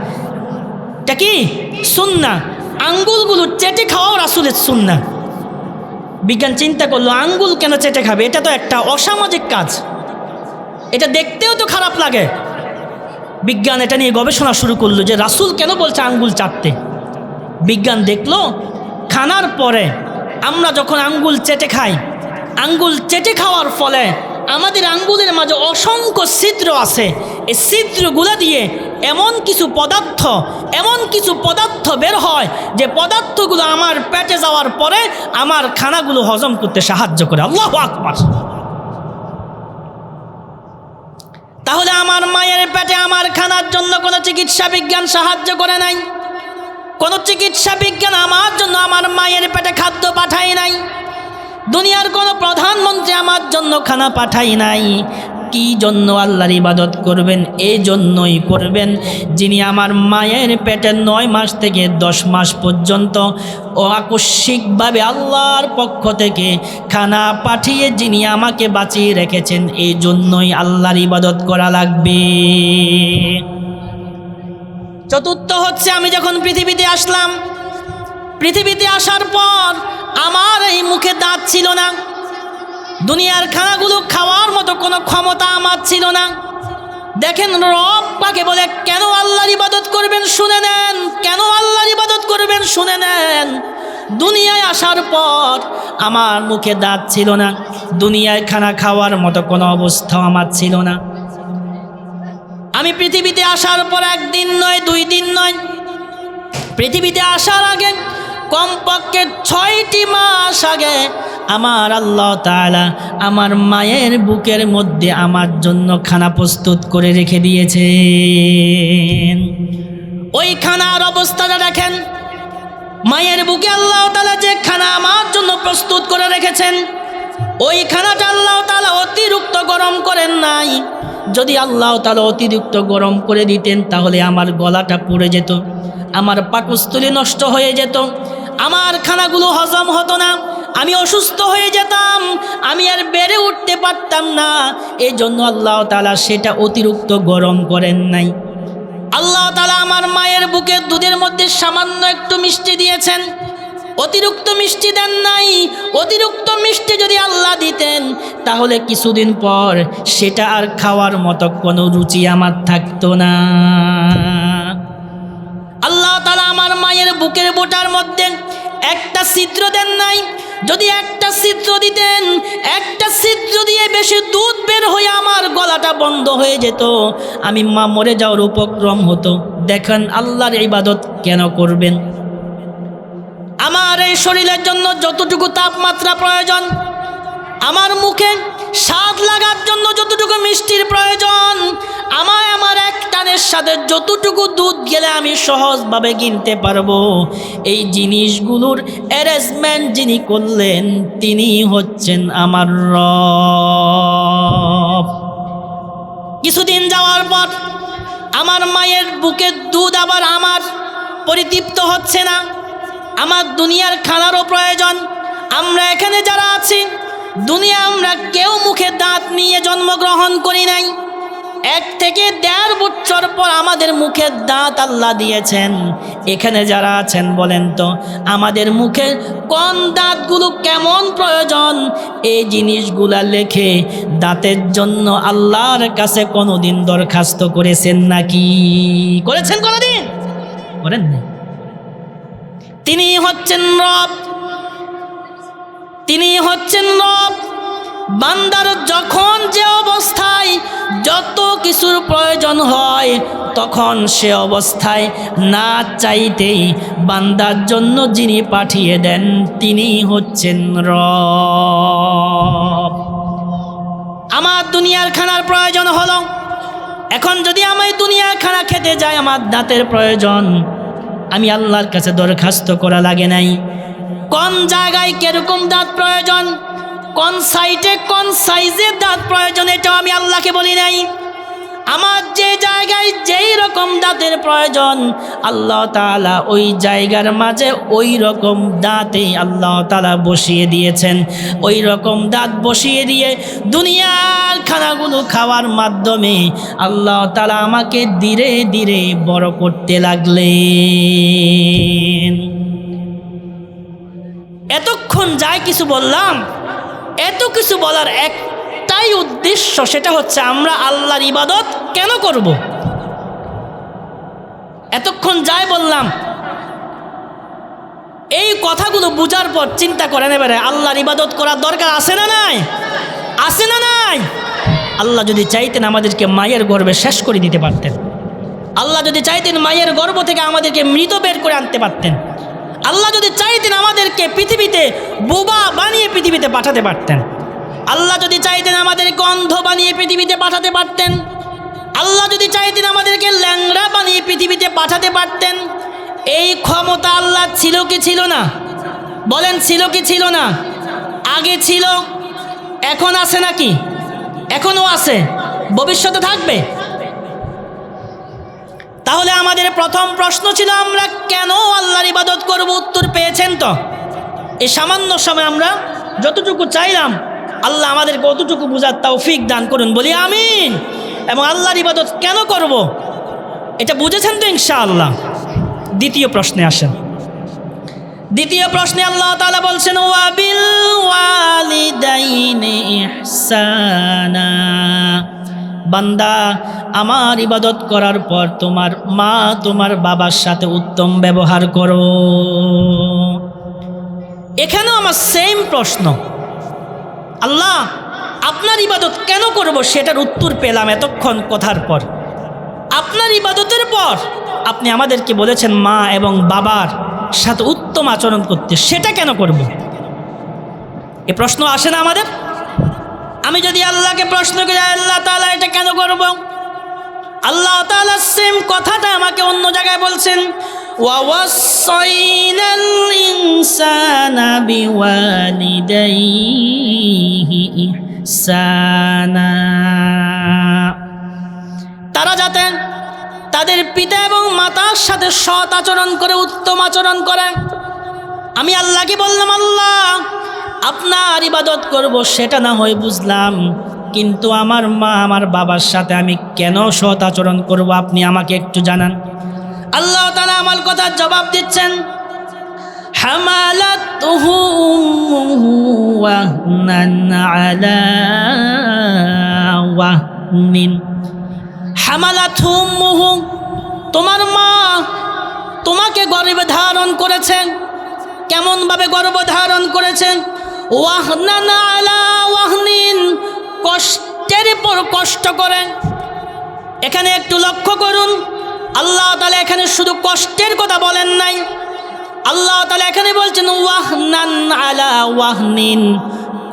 এটা কি সুন্নাহ? আঙ্গুলগুলো চেটে খাওয়াও রাসূলের সুন্নাহ। বিজ্ঞান চিন্তা করলো আঙ্গুল কেন চেটে খাবে? এটা তো একটা অসামাজিক কাজ, এটা দেখতেও তো খারাপ লাগে। বিজ্ঞান এটা নিয়ে গবেষণা শুরু করলো যে রাসূল কেন বলছে আঙ্গুল চাটতে। বিজ্ঞান দেখলো খানার পরে আমরা যখন আঙ্গুল চেটে খাই, আঙ্গুল চেটে খাওয়ার ফলে আমাদের আঙ্গুলের মাঝে অসংখ্য ছিদ্র আছে। এই ছিদ্রগুলো দিয়ে এমন কিছু পদার্থ বের হয় যে পদার্থগুলো আমার পেটে যাওয়ার পরে আমার খানাগুলো হজম করতে সাহায্য করে। আল্লাহু আকবার। তাহলে আমার মায়ের পেটে আমার খানার জন্য কোনো চিকিৎসা বিজ্ঞান সাহায্য করে নাই, কোনো চিকিৎসা বিজ্ঞান আমার জন্য আমার মায়ের পেটে খাদ্য পাঠায় নাই, দুনিয়ার কোনো প্রধানমন্ত্রী আমার জন্য খানা পাঠায় নাই। কি জন্য আল্লাহর ইবাদত করবেন? এই জন্যই করবেন যিনি আমার মায়ের পেটে 9 মাস থেকে 10 মাস পর্যন্ত আকস্মিকভাবে আল্লাহর পক্ষ থেকে খানা পাঠিয়ে যিনি আমাকে বাঁচিয়ে রেখেছেন। এই জন্যই আল্লাহর ইবাদত করা লাগবে। চতুর্থ হচ্ছে, আমি যখন পৃথিবীতে আসলাম, পৃথিবীতে আসার পর আমার এই মুখে দাঁত ছিল না, দুনিয়ার খানাগুলো খাওয়ার মতো কোনো ক্ষমতা আমার ছিল না। দেখেন রব কাকে বলে। কেন আল্লাহর ইবাদত করবেন শুনে নেন, কেন আল্লাহর ইবাদত করবেন শুনে নেন। দুনিয়ায় আসার পর আমার মুখে দাঁত ছিল না, দুনিয়ায় খানা খাওয়ার মতো কোনো অবস্থা আমার ছিল না। আমি পৃথিবীতে আসার পর 1 দিন নয় 2 দিন নয়, পৃথিবীতে আসার আগে কমপক্ষে 6টি মাস আগে আমার আল্লাহ তাআলা আমার মায়ের বুকের মধ্যে আমার জন্য খানা প্রস্তুত করে রেখে দিয়েছেন। ওই খানার অবস্থাটা দেখেন। মায়ের বুকে আল্লাহ তাআলা যে খানা আমার জন্য প্রস্তুত করে রেখেছেন, ওই খানাটা আল্লাহ তাআলা অতিরিক্ত গরম করেন নাই। যদি আল্লাহ তাআলা অতিরিক্ত গরম করে দিতেন তাহলে আমার গলাটা পুড়ে যেত, আমার পাকস্থলী নষ্ট হয়ে যেত, আমার খানাগুলো হজম হতো না, আমি অসুস্থ হয়ে যেতাম, আমি আর বেড়ে উঠতে পারতাম না। এই জন্য আল্লাহ তাআলা সেটা অতিরিক্ত গরম করেন নাই। আল্লাহ তাআলা আমার মায়ের বুকের দুধের মধ্যে সামান্য একটু মিষ্টি দিয়েছেন, অতিরিক্ত মিষ্টি দেন নাই। অতিরিক্ত মিষ্টি যদি আল্লাহ দিতেন তাহলে কিছুদিন পর সেটা আর খাওয়ার মতো কোনো রুচি আমার থাকতো না। আল্লাহ তাআলা আমার মায়ের বুকের বোটার মধ্যে একটা ছিদ্র দেন নাই। যদি একটা ছিদ্র দিতেন, একটা ছিদ্র দিয়ে বেশি দুধ বের হয়ে আমার গলাটা বন্ধ হয়ে যেত, আমি মা মরে যাওয়ার উপক্রম হতো। দেখেন আল্লাহর ইবাদত কেন করবেন? আমার এই শরীরের জন্য যতটুকু তাপমাত্রা প্রয়োজন, আমার মুখে স্বাদ লাগার জন্য যতটুকু মিষ্টির প্রয়োজন, আমার এক টানের সাথে যতটুকু দুধ গেলে আমি সহজভাবে কিনতে পারবো, এই জিনিসগুলোর অ্যারেঞ্জমেন্ট যিনি করলেন তিনি হচ্ছেন আমার রব। কিছুদিন যাওয়ার পর আমার মায়ের বুকের দুধ আবার আমার পরিতৃপ্ত হচ্ছে না, আমার দুনিয়ার খানারও প্রয়োজন। আমরা এখানে যারা আছি দুনিয়া, আমরা কেউ মুখে দাঁত নিয়ে জন্মগ্রহণ করি নাই। 1 থেকে 1.5 বছর পর আমাদের মুখে দাঁত আল্লাহ দিয়েছেন। এখানে যারা আছেন বলেন তো আমাদের মুখে কোন দাঁতগুলো কেমন প্রয়োজন? এই জিনিসগুলা লেখে দাঁতের জন্য আল্লাহর কাছে কোনোদিন দরখাস্ত করেছেন নাকি? করেছেন কোনোদিন? করেন না। তিনি হচ্ছেন রব, তিনি হচ্ছেন রব। বান্দার যখন যে অবস্থায় যত কিছুর প্রয়োজন হয় তখন সে অবস্থায় না চাইতেই বান্দার জন্য যিনি পাঠিয়ে দেন তিনি হচ্ছেন রব। আমার দুনিয়ার খানার প্রয়োজন হলো, এখন যদি আমি দুনিয়ার খানা খেতে যাই আমার দাঁতের প্রয়োজন, আমি আল্লাহর কাছে দরখাস্ত করা লাগে নাই। কোন জায়গায় কিরকম দাঁত প্রয়োজন, কোন সাইডে কোন সাইজের দাঁত প্রয়োজন, এটাও আমি আল্লাহকে বলি নাই। আমার যে জায়গায় যেই রকম দাঁতের প্রয়োজন আল্লাহ তাআলা ওই জায়গার মাঝে ওই রকম দাঁতে আল্লাহ তাআলা বসিয়ে দিয়েছেন। ওই রকম দাঁত বসিয়ে দিয়ে দুনিয়ার খানাগুলো খাওয়ার মাধ্যমে আল্লাহ তাআলা আমাকে ধীরে ধীরে বড় করতে লাগলেন। এতক্ষণ যাই কিছু বললাম, এত কিছু বলার একটাই উদ্দেশ্য, সেটা হচ্ছে আমরা আল্লাহর ইবাদত কেন করব। এতক্ষণ যাই বললাম, এই কথাগুলো বুঝার পর চিন্তা করেন এবারে আল্লাহর ইবাদত করার দরকার আছে না নাই? আছে না নাই? আল্লাহ যদি চাইতেন আমাদেরকে মায়ের গর্ভে শেষ করে দিতে পারতেন। আল্লাহ যদি চাইতেন মায়ের গর্ভ থেকে আমাদেরকে মৃত বের করে আনতে পারতেন। আল্লাহ যদি চাইতেন আমাদেরকে পৃথিবীতে বোবা বানিয়ে পৃথিবীতে পাঠাতে পারতেন। আল্লাহ যদি চাইতেন আমাদেরকে অন্ধ বানিয়ে পৃথিবীতে পাঠাতে পারতেন। আল্লাহ যদি চাইতেন আমাদেরকে ল্যাংড়া বানিয়ে পৃথিবীতে পাঠাতে পারতেন। এই ক্ষমতা আল্লাহ ছিল কি ছিল না? বলেন, ছিল কি ছিল না? আগে ছিল, এখন আছে নাকি? এখনও আছে, ভবিষ্যতে থাকবে। তাহলে আমাদের প্রথম প্রশ্ন ছিল আমরা কেন আল্লাহর ইবাদত করব? উত্তর পেয়েছেন তো? এই সামান্য সময় আমরা যতটুকু চাইলাম আল্লাহ আমাদেরকে অতটুকু বুঝার তৌফিক দান করুন, বলি আমিন। এবং আল্লাহর ইবাদত কেন করব এটা বুঝেছেন তো ইনশাআল্লাহ। দ্বিতীয় প্রশ্নে আসেন। দ্বিতীয় প্রশ্নে আল্লাহ তাআলা বলছেন ওয়াবিল ওয়ালিদাইনি ইহসানা, বান্দা আমার ইবাদত করার পর তোমার মা তোমার বাবার সাথে উত্তম ব্যবহার করো। এখানেও আমার সেম প্রশ্ন, আল্লাহ আপনার ইবাদত কেন করব সেটার উত্তর পেলাম এতক্ষণ কথার পর। আপনার ইবাদতের পর আপনি আমাদেরকে বলেছেন মা এবং বাবার সাথে উত্তম আচরণ করতে, সেটা কেন করব? এ প্রশ্ন আসে না আমাদের? আমি যদি আল্লাহকে প্রশ্ন করি আল্লাহ তাআলা এটা কেন করব, আল্লাহ তাআলা সেম কথাটা আমাকে অন্য জায়গায় বলছেন ওয়াওয়াসাইনাল ইনসানা বিওয়ালিদাইহি ইহসানা, তারা যাতে তাদের পিতা এবং মাতার সাথে সৎ আচরণ করে, উত্তম আচরণ করে। আমি আল্লাহকে বললাম আল্লাহ আপনার ইবাদত করব সেটা না হয় বুঝলাম, কিন্তু আমার মা আমার বাবার সাথে আমি কেন সৎ আচরণ করব আপনি আমাকে একটু জানান। আল্লাহ তাআলা আমার কথার জবাব দিচ্ছেন হামালাতুহু উম্মুহু ওয়াহনান আলা ওয়াহনিন। হামালাতুহু উম্মুহু, তোমার মা তোমাকে গর্ভে ধারণ করেছেন। কেমনভাবে গর্ভ ধারণ করেছেন? ওয়াহনান আলা ওয়াহনিন, কষ্টের পর কষ্ট করেন। এখানে একটু লক্ষ্য করুন, আল্লাহ তাআলা এখানে শুধু কষ্টের কথা বলেন নাই, আল্লাহ তাআলা এখানে বলছেন ওয়াহনান আলা ওয়াহনিন,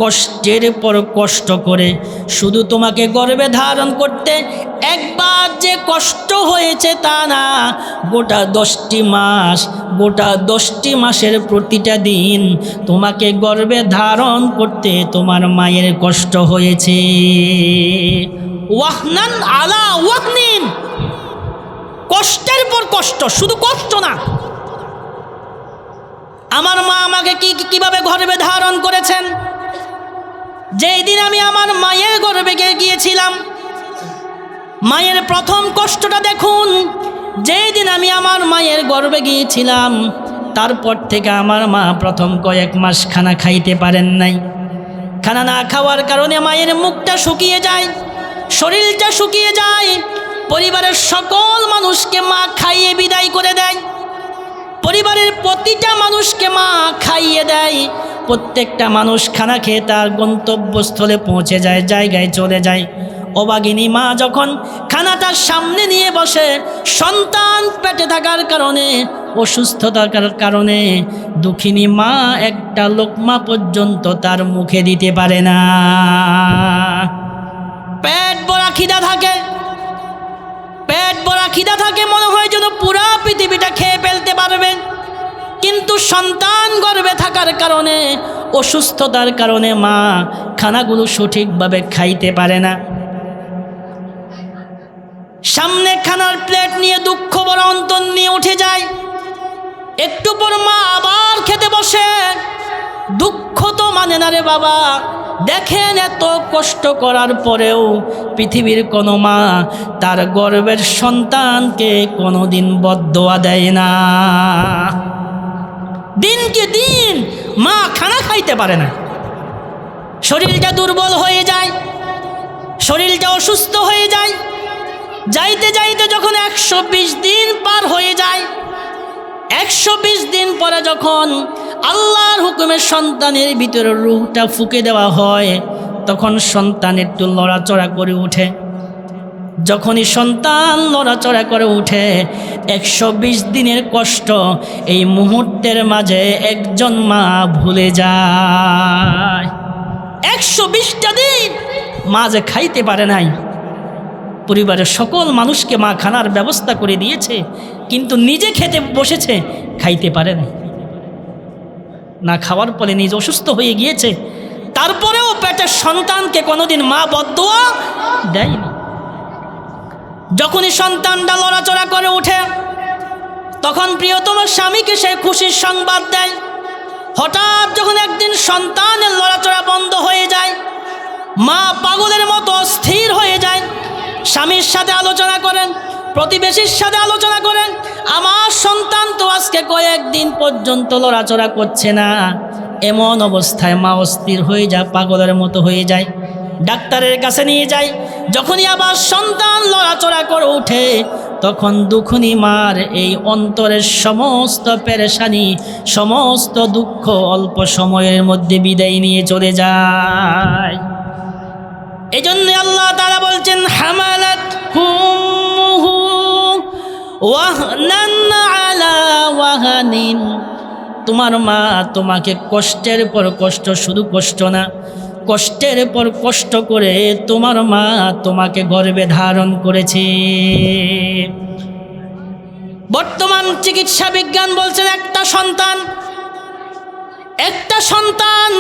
কষ্টের পর কষ্ট করে। শুধু তোমাকে গর্ভে ধারণ করতে একবার যে কষ্ট হয়েছে তা না, গোটা 10টি মাস, গোটা 10টি মাসের প্রতিটা দিন তোমাকে গর্ভে ধারণ করতে তোমার মায়ের কষ্ট হয়েছে। ওয়াহনান আলা ওয়াহনিন, কষ্টের পর কষ্ট, শুধু কষ্ট না। আমার মা আমাকে কিভাবে গর্ভে ধারণ করেছেন? যেই দিন আমি আমার মায়ের গর্ভে গিয়েছিলাম, মায়ের প্রথম কষ্টটা দেখুন। যেই দিন আমি আমার মায়ের গর্ভে গিয়েছিলাম তারপর থেকে আমার মা প্রথম কয়েক মাস খানা খাইতে পারেন নাই। খানা না খাওয়ার কারণে মায়ের মুখটা শুকিয়ে যায়, শরীরটা শুকিয়ে যায়। পরিবারের সকল মানুষকে মা খাইয়ে বিদায় করে দেয়, পরিবারের প্রতিটা মানুষকে মা খাইয়ে দেয়। প্রত্যেকটা মানুষ খানা খেয়ে তার গন্তব্যস্থলে পৌঁছে যায়, জায়গায় চলে যায়। অভাগিনী মা যখন খানাটার সামনে নিয়ে বসে, সন্তান পেটে থাকার কারণে, অসুস্থতার কারণে দুঃখিনী মা একটা লোকমা পর্যন্ত তার মুখে দিতে পারে না। পেট ভরা খিদা থাকে, পেট ভরা খিদা থাকে, মনে হয় যেন পুরা পৃথিবীটা খেয়ে ফেলতে পারবে। কিন্তু সন্তান গর্ভে থাকার কারণে, অসুস্থতার কারণে মা খানাগুলো সঠিকভাবে খাইতে পারে না। সামনে খানার প্লেট নিয়ে দুঃখ বড় অন্তর নিয়ে উঠে যায়। একটু পর মা আবার খেতে বসে। দুঃখ তো মানে না রে বাবা। দেখেন এত কষ্ট করার পরেও পৃথিবীর কোনো মা তার গর্ভের সন্তানকে কোনোদিন বদদোয়া দেয় না। দিনকে দিন মা খানা খাইতে পারে না, শরীরটা দুর্বল হয়ে যায়, শরীরটা অসুস্থ হয়ে যায়। যাইতে যাইতে যখন 120 দিন পার হয়ে যায়, 120 দিন পরে যখন আল্লাহর হুকুমে সন্তানের ভিতরে রূহটা ফুঁকে দেওয়া হয়, তখন সন্তান একটু লড়াচড়া করে উঠে। যখনই সন্তান লড়াচড়া করে উঠে, 120 দিনের কষ্ট এই মুহূর্তের মাঝে একজন মা ভুলে যায়। 120টা দিন মা যে খাইতে পারে নাই, পরিবারের সকল মানুষকে মা খানার ব্যবস্থা করে দিয়েছে, কিন্তু নিজে খেতে বসেছে, খাইতে পারে না। না খাওয়ার পরে নিজে অসুস্থ হয়ে গিয়েছে, তারপরেও পেটের সন্তানকে কোনোদিন মা বদদুয়া দেয়নি। যখনই সন্তানটা লড়াচড়া করে উঠে, তখন প্রিয়তম স্বামীকে সে খুশির সংবাদ দেয়। হঠাৎ যখন একদিন সন্তানের লড়াচড়া বন্ধ হয়ে যায়, মা পাগলের মতো স্থির হয়ে যায়। স্বামীর সাথে আলোচনা করেন, প্রতিবেশীর সাথে আলোচনা করেন, আমার সন্তান তো আজকে কয়েকদিন পর্যন্ত লড়াচড়া করছে না। এমন অবস্থায় মা অস্থির হয়ে যায়, পাগলের মতো হয়ে যায়। ডাক্তারের কাছে নিয়ে যায়। যখনই আবার সন্তান লড়াচড়া করে ওঠে, তখন দুঃখনী মার এই অন্তরের সমস্ত পেরেশানি, সমস্ত দুঃখ অল্প সময়ের মধ্যে বিদায় নিয়ে চলে যায়। এজন্য আল্লাহ তাআলা বলছেন, হামালাত হুমুহু ওয়াহনান আলা ওয়াহানিন। তোমার মা তোমাকে কষ্টের পর কষ্ট, শুধু কষ্ট না, কষ্টের পর কষ্ট করে তোমার মা তোমাকে গর্ভে ধারণ করেছে। বর্তমান চিকিৎসা বিজ্ঞান বলছেন, একটা সন্তান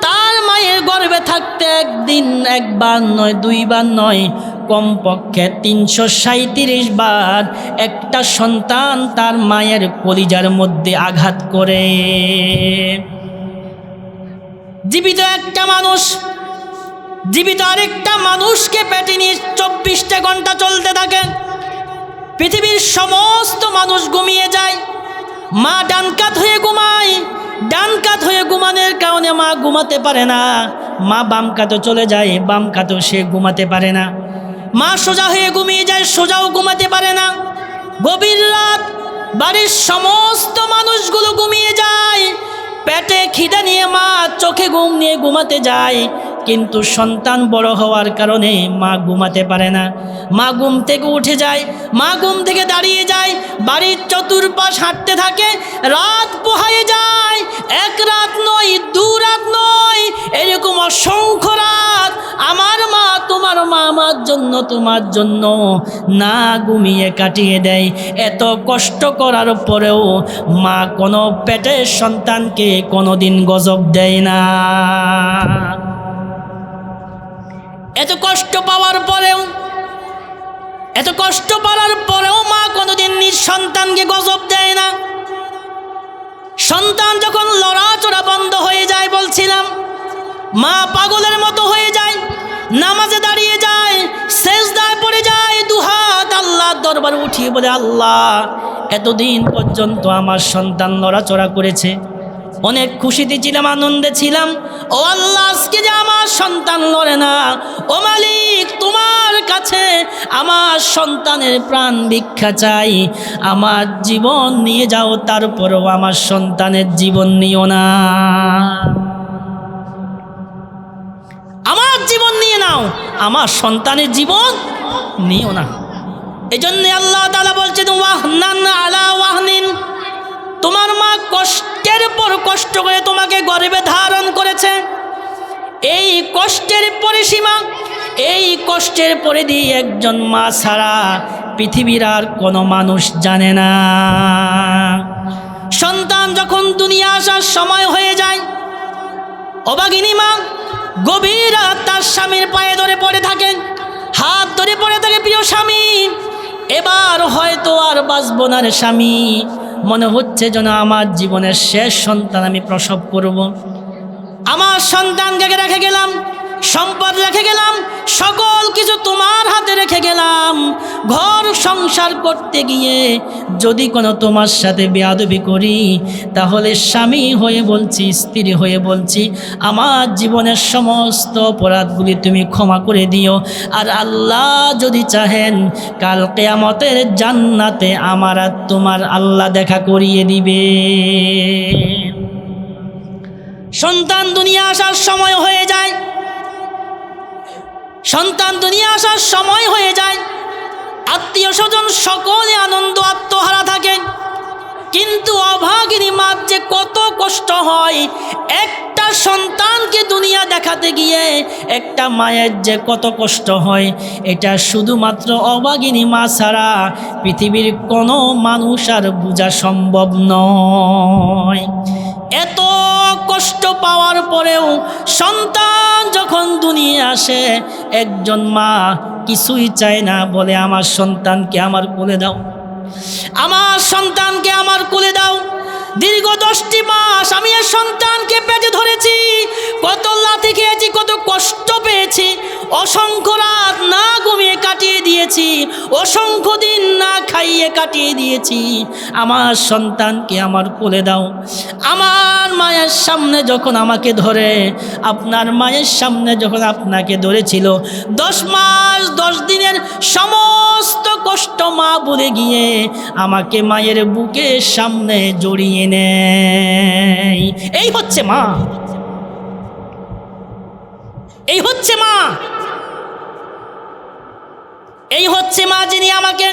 তার মায়ের গর্ভে থাকতে একদিন একবার নয়, দুইবার নয়, কমপক্ষে 337 বার একটা সন্তান তার মায়ের কলিজার মধ্যে আঘাত করে। জীবিত একটা মানুষ জীবিত আরেকটা মানুষকে পেটে নিয়ে 24টা ঘন্টা চলতে থাকে। পৃথিবীর সমস্ত মানুষ ঘুমিয়ে যায়, মা ডান কাত হয়ে ঘুমায়। ডান কাত হয়ে ঘুমানোর কারণে মা ঘুমাতে পারে না। মা বাম কাতে চলে যায়, বাম কাতেও সে ঘুমাতে পারে না। মা সোজা হয়ে ঘুমিয়ে যায়, সোজাও ঘুমাতে পারে না। গভীর রাত বাড়ির সমস্ত মানুষগুলো ঘুমিয়ে যায়। পেটে খিদে নিয়ে মা চোখে ঘুম নিয়ে ঘুমাতে যায়, কিন্তু সন্তান বড় হওয়ার কারণে মা ঘুমাতে পারে না। মা ঘুম থেকে উঠে যায়, মা ঘুম থেকে দাঁড়িয়ে যায়, বাড়ির চতুর্পাশ হাঁটতে থাকে। রাত পোহায়ে যায়, 1 রাত নয়, 2 রাত নয়, এরকম অসংখ্য রাত আমার মা, তোমার মা তোমার জন্য না ঘুমিয়ে কাটিয়ে দেয়। এত কষ্ট করার পরেও মা কোনো পেটের সন্তানকে কোনোদিন গজব দেয় না। এত কষ্ট পাওয়ার পরেও মা কোনোদিন নিজ সন্তানকে গজব দেয় না। সন্তান যখন লড়াচড়া বন্ধ হয়ে যায়, বলছিলাম, মা পাগলের মতো হয়ে যায়, নামাজে দাঁড়িয়ে যায়, সেজদায় পড়ে যায়, দুহাত আল্লাহর দরবারে উঠিয়ে বলে, আল্লাহ, এতদিন পর্যন্ত আমার সন্তান লড়াচড়া করেছে, অনেক খুশিতে ছিলাম, আনন্দে ছিলাম। ও আল্লাহ, আজকে যে আমার সন্তান লড়ে না, ও মালিক, তোমার কাছে আমার সন্তানের প্রাণ ভিক্ষা চাই। আমার জীবন নিয়ে যাও, তারপরেও আমার সন্তানের জীবন নিও না। আমার জীবন নিয়ে নাও, আমার সন্তানের জীবন নিও না। এজন্য আল্লাহ তাআলা বলছেন, ওয়াহনান আলা ওয়াহনিন, তোমার মা কষ্টের পর কষ্ট করে তোমাকে গর্ভে ধারণ করেছে। এই কষ্টের পরিসীমা, এই কষ্টের পরিধি একজন মা ছাড়া পৃথিবীর আর কোনো মানুষ জানে না। সন্তান যখন দুনিয়া আসার সময় হয়ে যায়, অভাগিনী মা গভীর রাত তার স্বামীর পায়ে ধরে পড়ে থাকেন, হাত ধরে পড়ে থাকে, প্রিয় স্বামী, এবার হয়তো আর বাঁচব না রে স্বামী, মনে হচ্ছে যেন আমার জীবনের শেষ সন্তান আমি প্রসব করব। আমার সন্তানকে রেখে গেলাম, সম্পদ রেখে গেলাম, সকল কিছু তোমার হাতে রেখে গেলাম। ঘর সংসার করতে গিয়ে যদি কোনো তোমার সাথে বেয়াদবি করি, তাহলে স্বামী হয়ে বলছি, স্ত্রী হয়ে বলছি, আমার জীবনের সমস্ত অপরাধগুলি তুমি ক্ষমা করে দিও। আর আল্লাহ যদি চাহেন, কাল কিয়ামতের জান্নাতে আমার আর তোমার আল্লাহ দেখা করিয়ে দিবে। সন্তান দুনিয়া আসার সময় হয়ে যায়, সন্তান দুনিয়া আসার সময় হয়ে যায়, আত্মীয় স্বজন সকলে আনন্দ আত্মহারা থাকে, কিন্তু অভাগিনী মার যে কত কষ্ট হয়, একটা সন্তানকে দুনিয়া দেখাতে গিয়ে একটা মায়ের যে কত কষ্ট হয়, এটা শুধুমাত্র অভাগিনী মা ছাড়া পৃথিবীর কোনো মানুষ আর বোঝা সম্ভব নয়। এত কষ্ট পাওয়ার পরেও সন্তান যখন দুনিয়া আসে, একজন মা কিছুই চায় না, বলে আমার সন্তানকে আমার কোলে দাও, আমার সন্তানকে আমার কোলে দাও। দীর্ঘ 10টি মাস আমি এই সন্তানকে পেটে ধরেছি, কত লাথি খেয়েছি, কত কষ্ট পেয়েছি, অসংখ্য রাত না ঘুমিয়ে কাটিয়ে দিয়েছি, অসংখ্য দিন না খাইয়ে কাটিয়ে দিয়েছি। আমার সন্তানকে আমার কোলে দাও। আমার মায়ের সামনে যখন আমাকে ধরে, আপনার মায়ের সামনে যখন আপনাকে ধরেছিল, 10 মাস 10 দিনের সমস্ত কষ্ট মা ভুলে গিয়ে আমাকে মায়ের বুকের সামনে জড়িয়ে নেয়। এই হচ্ছে মা, এই হচ্ছে মা, এই হচ্ছে মা যিনি আমাকে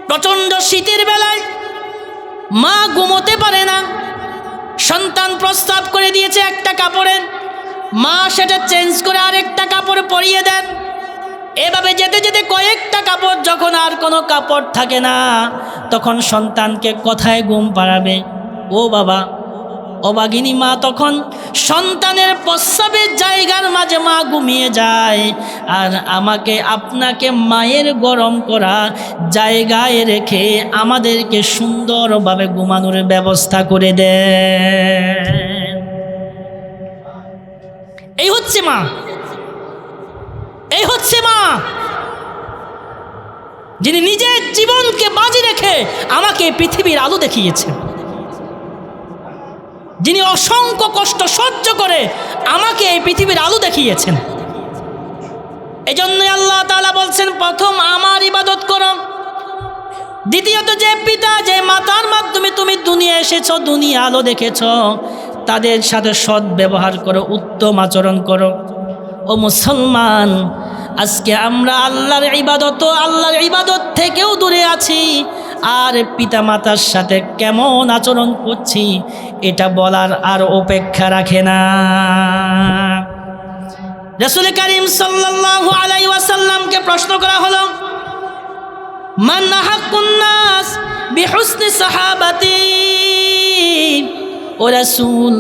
প্রচণ্ড শীতের বেলায় মা ঘুমোতে পারে না, সন্তান প্রস্রাব করে দিয়েছে একটা কাপড়ে, মা সেটা চেঞ্জ করে আরেকটা কাপড় পরিয়ে দেন। এভাবে যেতে যেতে কয়েকটা কাপড়, যখন আর কোনো কাপড় থাকে না, তখন সন্তানকে কোথায় ঘুম পাড়াবে? ও বাবা, অভাগিনী মা তখন সন্তানের প্রস্রাবের জায়গার মাঝে মা ঘুমিয়ে যায়, আর আমাকে আপনাকে মায়ের গরম করা জায়গায় রেখে আমাদেরকে সুন্দরভাবে ঘুমানোর ব্যবস্থা করে দেয়। এই হচ্ছে মা, এই হচ্ছে মা, যিনি নিজের জীবনকে বাজি রেখে আমাকে পৃথিবীর আলো দেখিয়েছেন, যিনি অসংখ্য কষ্ট সহ্য করে আমাকে এই পৃথিবীর আলো দেখিয়েছেন। এজন্য আল্লাহ তাআলা বলছেন, প্রথম আমার ইবাদত করো, দ্বিতীয়ত যে পিতা যে মাতার মাধ্যমে তুমি দুনিয়া এসেছো, দুনিয়া আলো দেখেছো, তাদের সাথে সৎ ব্যবহার করো, উত্তম আচরণ করো। ও মুসলমান, আজকে আমরা আল্লাহর ইবাদত থেকেও দূরে আছি, আর পিতা মাতার সাথে কেমন আচরণ করছি এটা বলার আর অপেক্ষা রাখে না। রাসূল করিম সাল্লাল্লাহু আলাইহি ওয়াসাল্লামকে প্রশ্ন করা হলো, মান আহাক্কুন নাস বিহুসনি সাহাবাতি, ও রাসূল,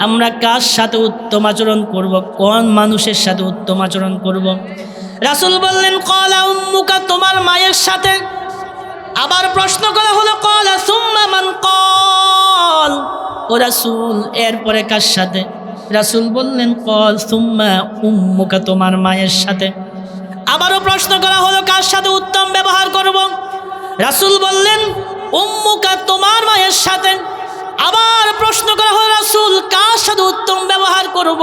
আমরা কার সাথে উত্তম আচরণ করব, কোন মানুষের সাথে উত্তম আচরণ করব? রাসূল বললেন, ক্বালা উম্মুকা, তোমার মায়ের সাথে। আবার প্রশ্ন করা হলো, ক্বালা সুম্মা মান, ক্বাল, ও রাসূল, এরপরে কার সাথে? রাসূল বললেন, ক্বাল সুম্মা উম্মুকা, তোমার মায়ের সাথে। আবারও প্রশ্ন করা হলো, কার সাথে উত্তম ব্যবহার করব? রাসূল বললেন, উম্মুকা, তোমার মায়ের সাথে। আবার প্রশ্ন করা হলো, রাসূল কার সাথে উত্তম ব্যবহার করব?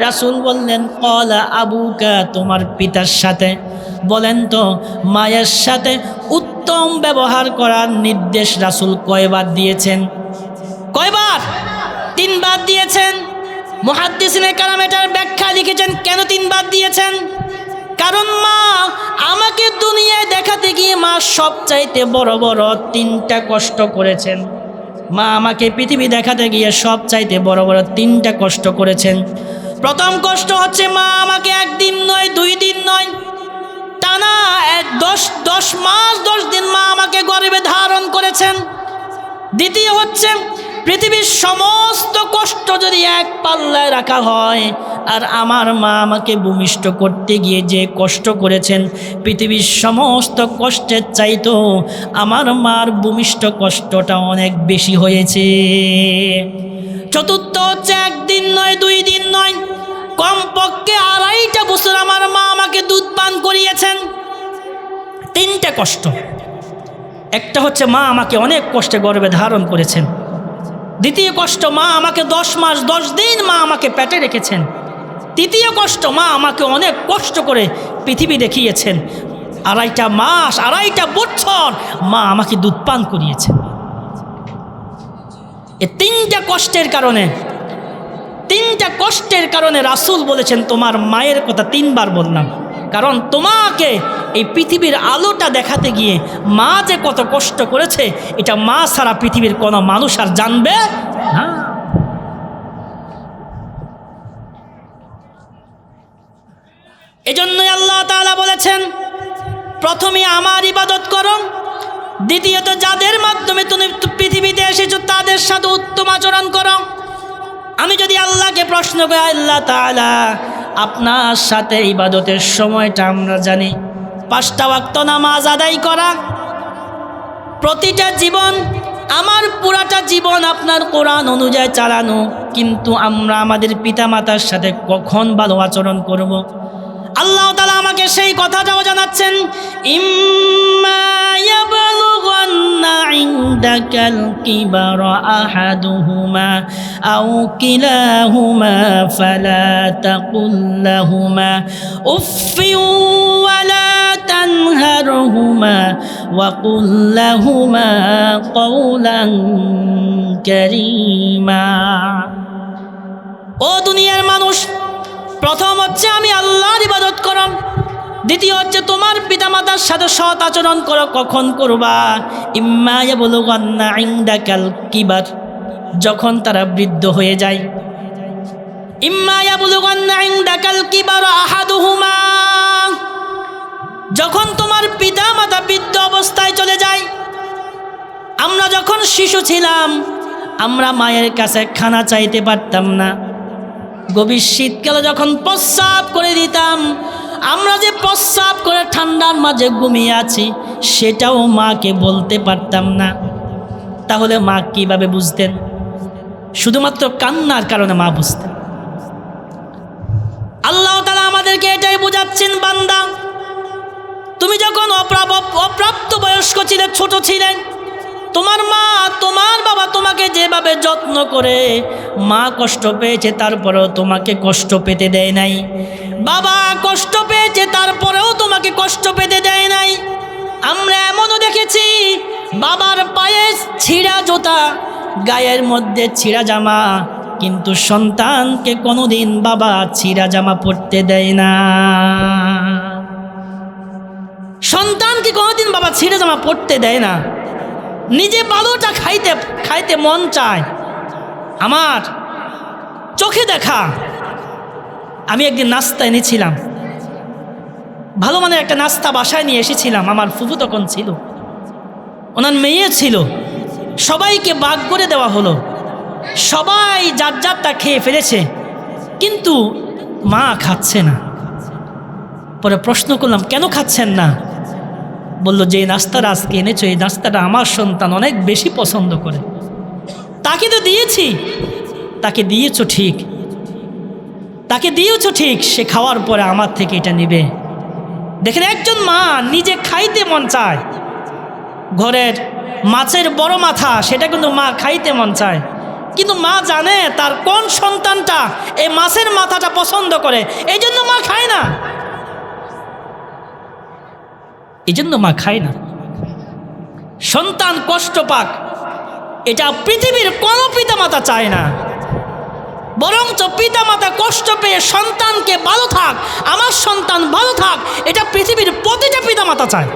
রাসূল বললেন, ক্বালা আবুকা, তোমার পিতার সাথে। বলেন তো, মায়ের সাথে উত্তম ব্যবহার করার নির্দেশ রাসূল কয়বার দিয়েছেন? কয়বার? 3 বার দিয়েছেন। মুহাদ্দিসিনে কেরাম এটার ব্যাখ্যা লিখেছেন, কেন 3 বার দিয়েছেন? কারণ মা আমাকে দুনিয়ায় দেখাতে গিয়ে মা সবচাইতে বড় বড় 3টা কষ্ট করেছেন। মা আমাকে পৃথিবী দেখাতে গিয়ে সবচাইতে বড় বড় 3টা কষ্ট করেছেন। প্রথম কষ্ট হচ্ছে, মা আমাকে 1 দিন নয় 2 দিন নয়, টানা 10 মাস 10 দিন মা আমাকে গর্ভে ধারণ করেছেন। দ্বিতীয় হচ্ছে, পৃথিবীর সমস্ত কষ্ট যদি এক পাল্লায় রাখা হয়, আর আমার মা আমাকে ভূমিষ্ঠ করতে গিয়ে যে কষ্ট করেছেন, পৃথিবীর সমস্ত কষ্টের চাইতো আমার মার ভূমিষ্ঠ কষ্টটা অনেক বেশি হয়েছে। চতুর্থ হচ্ছে, 1 দিন নয় 2 দিন নয়, কমপক্ষে 2.5 বছর আমার মা আমাকে দুধ পান করিয়েছেন। 3টে কষ্ট। একটা হচ্ছে, মা আমাকে অনেক কষ্টে গর্ভে ধারণ করেছেন। দ্বিতীয় কষ্ট, মা আমাকে 10 মাস 10 দিন মা আমাকে পেটে রেখেছেন। তৃতীয় কষ্ট, মা আমাকে অনেক কষ্ট করে পৃথিবী দেখিয়েছেন। 2.5 মাস 2.5 বছর মা আমাকে দুধ পান করিয়েছেন। এই 3টা কষ্টের কারণে তিনটা কষ্টের কারণে রাসূল বলেছেন তোমার মায়ের কথা 3 বার বললাম, কারণ তোমাকে এই পৃথিবীর আলোটা দেখাতে গিয়ে মা যে কত কষ্ট করেছে এটা মা ছাড়া পৃথিবীর কোনো মানুষ আর জানবে না। এজন্যই আল্লাহ তাআলা বলেছেন প্রথমে আমার ইবাদত করো, দ্বিতীয়ত যাদের মাধ্যমে তুমি পৃথিবীতে এসেছো তাদের সাথে উত্তম আচরণ করো। আমি যদি আল্লাহকে প্রশ্ন করি, আল্লাহ তাআলা আপনার সাথে ইবাদতের সময়টা আমরা জানি 5টা ওয়াক্ত নামাজ আদায় করা, প্রতিটা জীবন আমার পুরাটা জীবন আপনার কোরআন অনুযায়ী চালানো, কিন্তু আমরা আমাদের পিতামাতার সাথে কখন ভালো আচরণ করব? আল্লাহ তাআলা আমাকে সেই কথাটাও জানাচ্ছেন, ইম্মা ইয়াবলুগান্না ইনদাকাল কিবারা আহাদুহুমা আও কিলাহুমা ফালা তাকুল লাহুমা উফফিন ওয়ালা তানহারহুমা ওয়া কুল লাহুমা কওলান কারীমা। ও দুনিয়ার মানুষ, প্রথম হচ্ছে আমি আল্লাহর ইবাদত করো, দ্বিতীয় হচ্ছে তোমার পিতামাতার সাথে সৎ আচরণ করো। কখন করবা? ইম্মা ইয়াবলুগান্না ইনদাকাল কিবার, যখন তারা বৃদ্ধ হয়ে যায়। ইম্মা ইয়াবলুগান্না ইনদাকাল কিবার আহাদুহুমা, যখন তোমার পিতামাতা বৃদ্ধ অবস্থায় চলে যায়। আমরা যখন শিশু ছিলাম আমরা মায়ের কাছে খানা চাইতে পারতাম না। গভীর শীতকালে যখন প্রস্রাব করে দিতাম, আমরা যে প্রস্রাব করে ঠান্ডার মাঝে ঘুমিয়ে আছি সেটাও মাকে বলতে পারতাম না। তাহলে মা কিভাবে বুঝতেন? শুধুমাত্র কান্নার কারণে মা বুঝতেন। আল্লাহ তাআলা আমাদেরকে এটাই বোঝাচ্ছেন, বান্দা তুমি যখন অপ্রাপ্ত বয়স্ক ছিলে, ছোট ছিলেন, তোমার মা তোমার বাবা তোমাকে যেভাবে যত্ন করে, মা কষ্ট পেয়েছে তারপরেও তোমাকে কষ্ট পেতে দেয় নাই। বাবা কষ্ট পেয়েছে তারপরেও তোমাকে কষ্ট পেতে দেয় নাই। আমরা এমনও দেখেছি বাবার পায়ে ছিঁড়া জুতা, গায়ের মধ্যে ছিঁড়া জামা, কিন্তু সন্তানকে কোনোদিন বাবা ছিঁড়া জামা পরতে দেয় না। সন্তানকে কোনোদিন বাবা ছিঁড়া জামা পরতে দেয় না। নিজে ভালোটা খাইতে খাইতে মন চায়। আমার চোখে দেখা, আমি একদিন নাস্তা এনেছিলাম, ভালো মানের একটা নাস্তা বাসায় নিয়ে এসেছিলাম। আমার ফুফু তখন ছিল, ওনার মেয়ে ছিল, সবাইকে ভাগ করে দেওয়া হলো, সবাই যার যারটা খেয়ে ফেলেছে, কিন্তু মা খাচ্ছে না। পরে প্রশ্ন করলাম, কেন খাচ্ছেন না? বলল, যে নাস্তাটা আজকে এনেছো এই নাস্তাটা আমার সন্তান অনেক বেশি পছন্দ করে, তাকে তো দিয়েছি। তাকে দিয়েছো ঠিক, তাকে দিয়েছো ঠিক, সে খাওয়ার পরে আমার থেকে এটা নেবে। দেখেন, একজন মা নিজে খাইতে মন চায়, ঘরের মাছের বড় মাথা সেটা কিন্তু মা খাইতে মন চায়, কিন্তু মা জানে তার কোন সন্তানটা এই মাছের মাথাটা পছন্দ করে, এই জন্য মা খায় না। এই জন্য মা খায় না। সন্তান কষ্ট পাক এটা পৃথিবীর কোনো পিতামাতা চায় না, বরঞ্চ পিতামাতা কষ্ট পেয়ে সন্তানকে ভালো থাক, আমার সন্তান ভালো থাক, এটা পৃথিবীর প্রতিটা পিতামাতা চায়।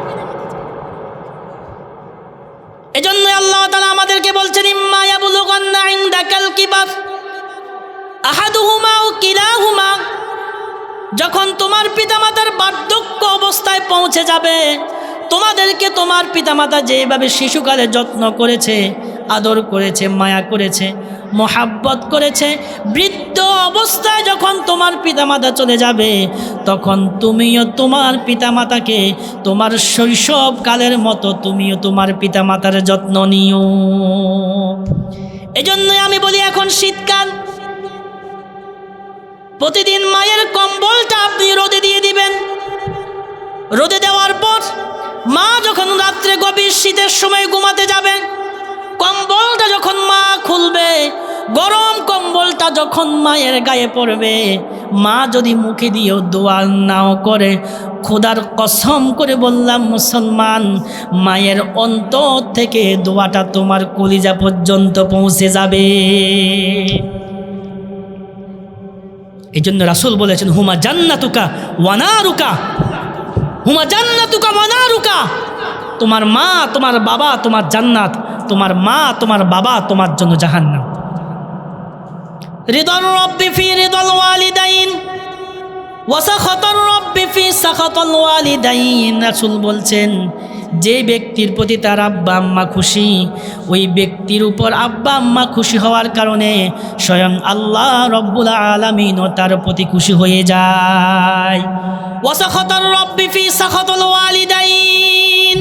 এজন্য আল্লাহ তাআলা আমাদেরকে বলছেন, ইম্মা ইয়াবলুগান্না ইনদাকাল কিবার আহাদুহুমা আও কিলাহুমা, যখন তোমার পিতামাতার বার্ধক্য অবস্থায় পৌঁছে যাবে, তোমাদেরকে তোমার পিতামাতা যেভাবে শিশুকালে যত্ন করেছে, আদর করেছে, মায়া করেছে, মোহাব্বত করেছে, বৃদ্ধ অবস্থায় যখন তোমার পিতামাতা চলে যাবে, তখন তুমিও তোমার পিতামাতাকে তোমার শৈশবকালের মতো তুমিও তোমার পিতামাতার যত্ন নিও। এজন্যই আমি বলি, এখন শীতকাল, প্রতিদিন মায়ের কম্বলটা আপনি রোদে দিয়ে দিবেন। রোদে দেওয়ার পর মা যখন রাত্রে গভীর শীতের সময় ঘুমাতে যাবে, কম্বলটা যখন মা খুলবে, গরম কম্বলটা যখন মায়ের গায়ে পড়বে, মা যদি মুখে দিয়েও দোয়া নাও করে, খোদার কসম করে বললাম মুসলমান, মায়ের অন্তর থেকে দোয়াটা তোমার কলিজা পর্যন্ত পৌঁছে যাবে। এই জন্য রাসূল বলেছেন হুমা জান্নাতুকা ওয়া নারুকা, হুমা জান্নাতুকা ওয়া নারুকা। তোমার মা তোমার বাবা তোমার জান্নাত, তোমার মা তোমার বাবা তোমার জন্য জাহান্নাম। রিদার রব্বি ফি রিদাল ওয়ালিদাইন ওয়া সাখাতার রব্বি ফি সাখাতাল ওয়ালিদাইন। রাসূল বলছেন যে ব্যক্তির প্রতি তার আব্বা আম্মা খুশি, ওই ব্যক্তির উপর আব্বা আম্মা খুশি হওয়ার কারণে স্বয়ং আল্লাহ রব্বুল আলামিনও তার প্রতি খুশি হয়ে যায়। ওয়া সাখাতার রব্বি ফি সাখাতাল ওয়ালিদাইন।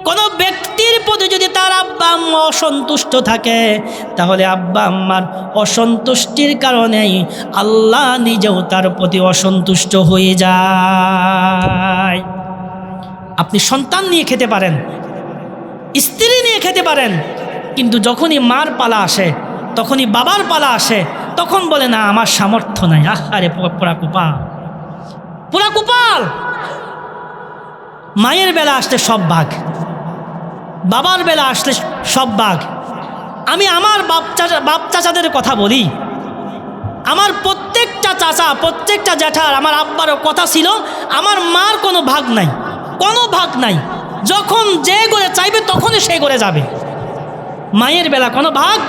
কোন ব্যক্তির প্রতি যদি তার আব্বা আম্মা অসন্তুষ্ট থাকে, তাহলে আব্বা আম্মার অসন্তুষ্টির কারণেই আল্লাহ নিজেও তার প্রতি অসন্তুষ্ট হয়ে যায়। আপনি সন্তান নিয়ে খেতে পারেন, স্ত্রী নিয়ে খেতে পারেন, কিন্তু যখনই মার পালা আসে, তখনই বাবার পালা আসে, তখন বলে না আমার সামর্থ্য নাই। আরে পোড়া কপাল, পোড়া কপাল। মায়ের বেলা আসলে সব ভাগ, বাবার বেলা আসলে সব ভাগ। আমি আমার বাপ চাচাদের কথা বলি, আমার প্রত্যেকটা চাচা প্রত্যেকটা জ্যাঠার আমার আব্বারও কথা ছিল আমার মার কোনো ভাগ নাই, কোনো ভাগ নাই। যখন যে করে চাইবে তখনই সেই করে যাবে। মায়ের বেলা কোনো ভাগ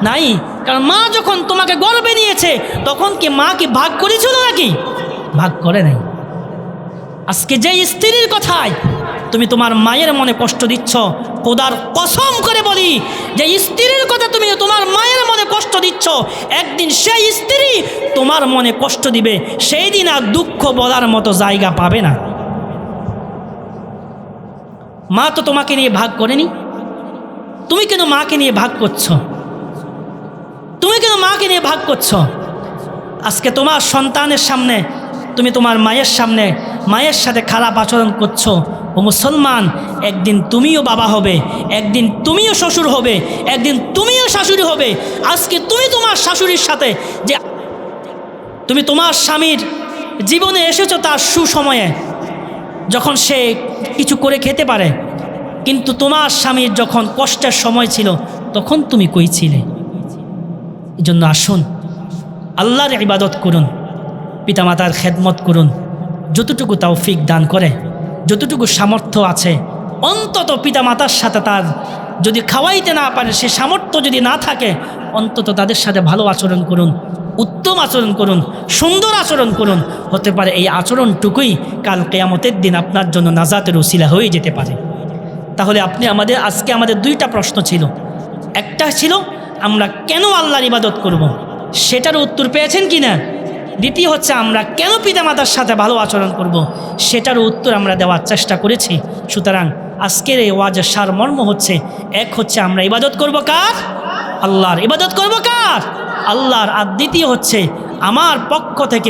নাই, কারণ মা যখন তোমাকে গর্ভে নিয়েছে তখন কি মা কি ভাগ করেছিল নাকি? ভাগ করে নাই। আজকে যে স্ত্রীর কথায় তুমি তোমার মায়ের মনে কষ্ট দিচ্ছ, খোদার কসম করে বলি যে স্ত্রীর কথা তুমি তোমার মায়ের মনে কষ্ট দিচ্ছ, একদিন সেই স্ত্রী তোমার মনে কষ্ট দিবে, সেই দিন আর দুঃখ বলার মতো জায়গা পাবে না। মা তো তোমাকে নিয়ে ভাগ করেনি, তুমি কেন মাকে নিয়ে ভাগ করছো? তুমি কেন মাকে নিয়ে ভাগ করছো? আজকে তোমার সন্তানের সামনে তুমি তোমার মায়ের সামনে মায়ের সাথে খারাপ আচরণ করছো। ও মুসলমান, একদিন তুমিও বাবা হবে, একদিন তুমিও শ্বশুর হবে, একদিন তুমিও শাশুড়ি হবে। আজকে তুমি তোমার শাশুড়ির সাথে যে তুমি তোমার স্বামীর জীবনে এসেছো তার সুসময়ে, যখন সে কিছু করে খেতে পারে, কিন্তু তোমার স্বামীর যখন কষ্টের সময় ছিল তখন তুমি কই ছিলে? এই জন্য আসুন আল্লাহর ইবাদত করুন, পিতামাতার খেদমত করুন, যতটুকু তৌফিক দান করে, যতটুকু সামর্থ্য আছে, অন্তত পিতামাতার সাথে তার যদি খাওয়াইতে না পারে, সে সামর্থ্য যদি না থাকে, অন্তত তাদের সাথে ভালো আচরণ করুন, উত্তম আচরণ করুন, সুন্দর আচরণ করুন। হতে পারে এই আচরণটুকুই কাল কিয়ামতের দিন আপনার জন্য নাজাতের উসিলা হয়ে যেতে পারে। তাহলে আজকে আমাদের দুইটা প্রশ্ন ছিল। একটা ছিল আমরা কেন আল্লাহর ইবাদত করব, সেটার উত্তর পেয়েছেন কি না? দ্বিতীয় হচ্ছে আমরা কেন পিতামাতার সাথে ভালো আচরণ করব, সেটার উত্তর আমরা দেওয়ার চেষ্টা করেছি। সুতরাং আজকের এই ওয়াজের সারমর্ম হচ্ছে, এক হচ্ছে আমরা ইবাদত করব কার? আল্লাহর। ইবাদত করব কার? আল্লাহর। আর দ্বিতীয় হচ্ছে আমার পক্ষ থেকে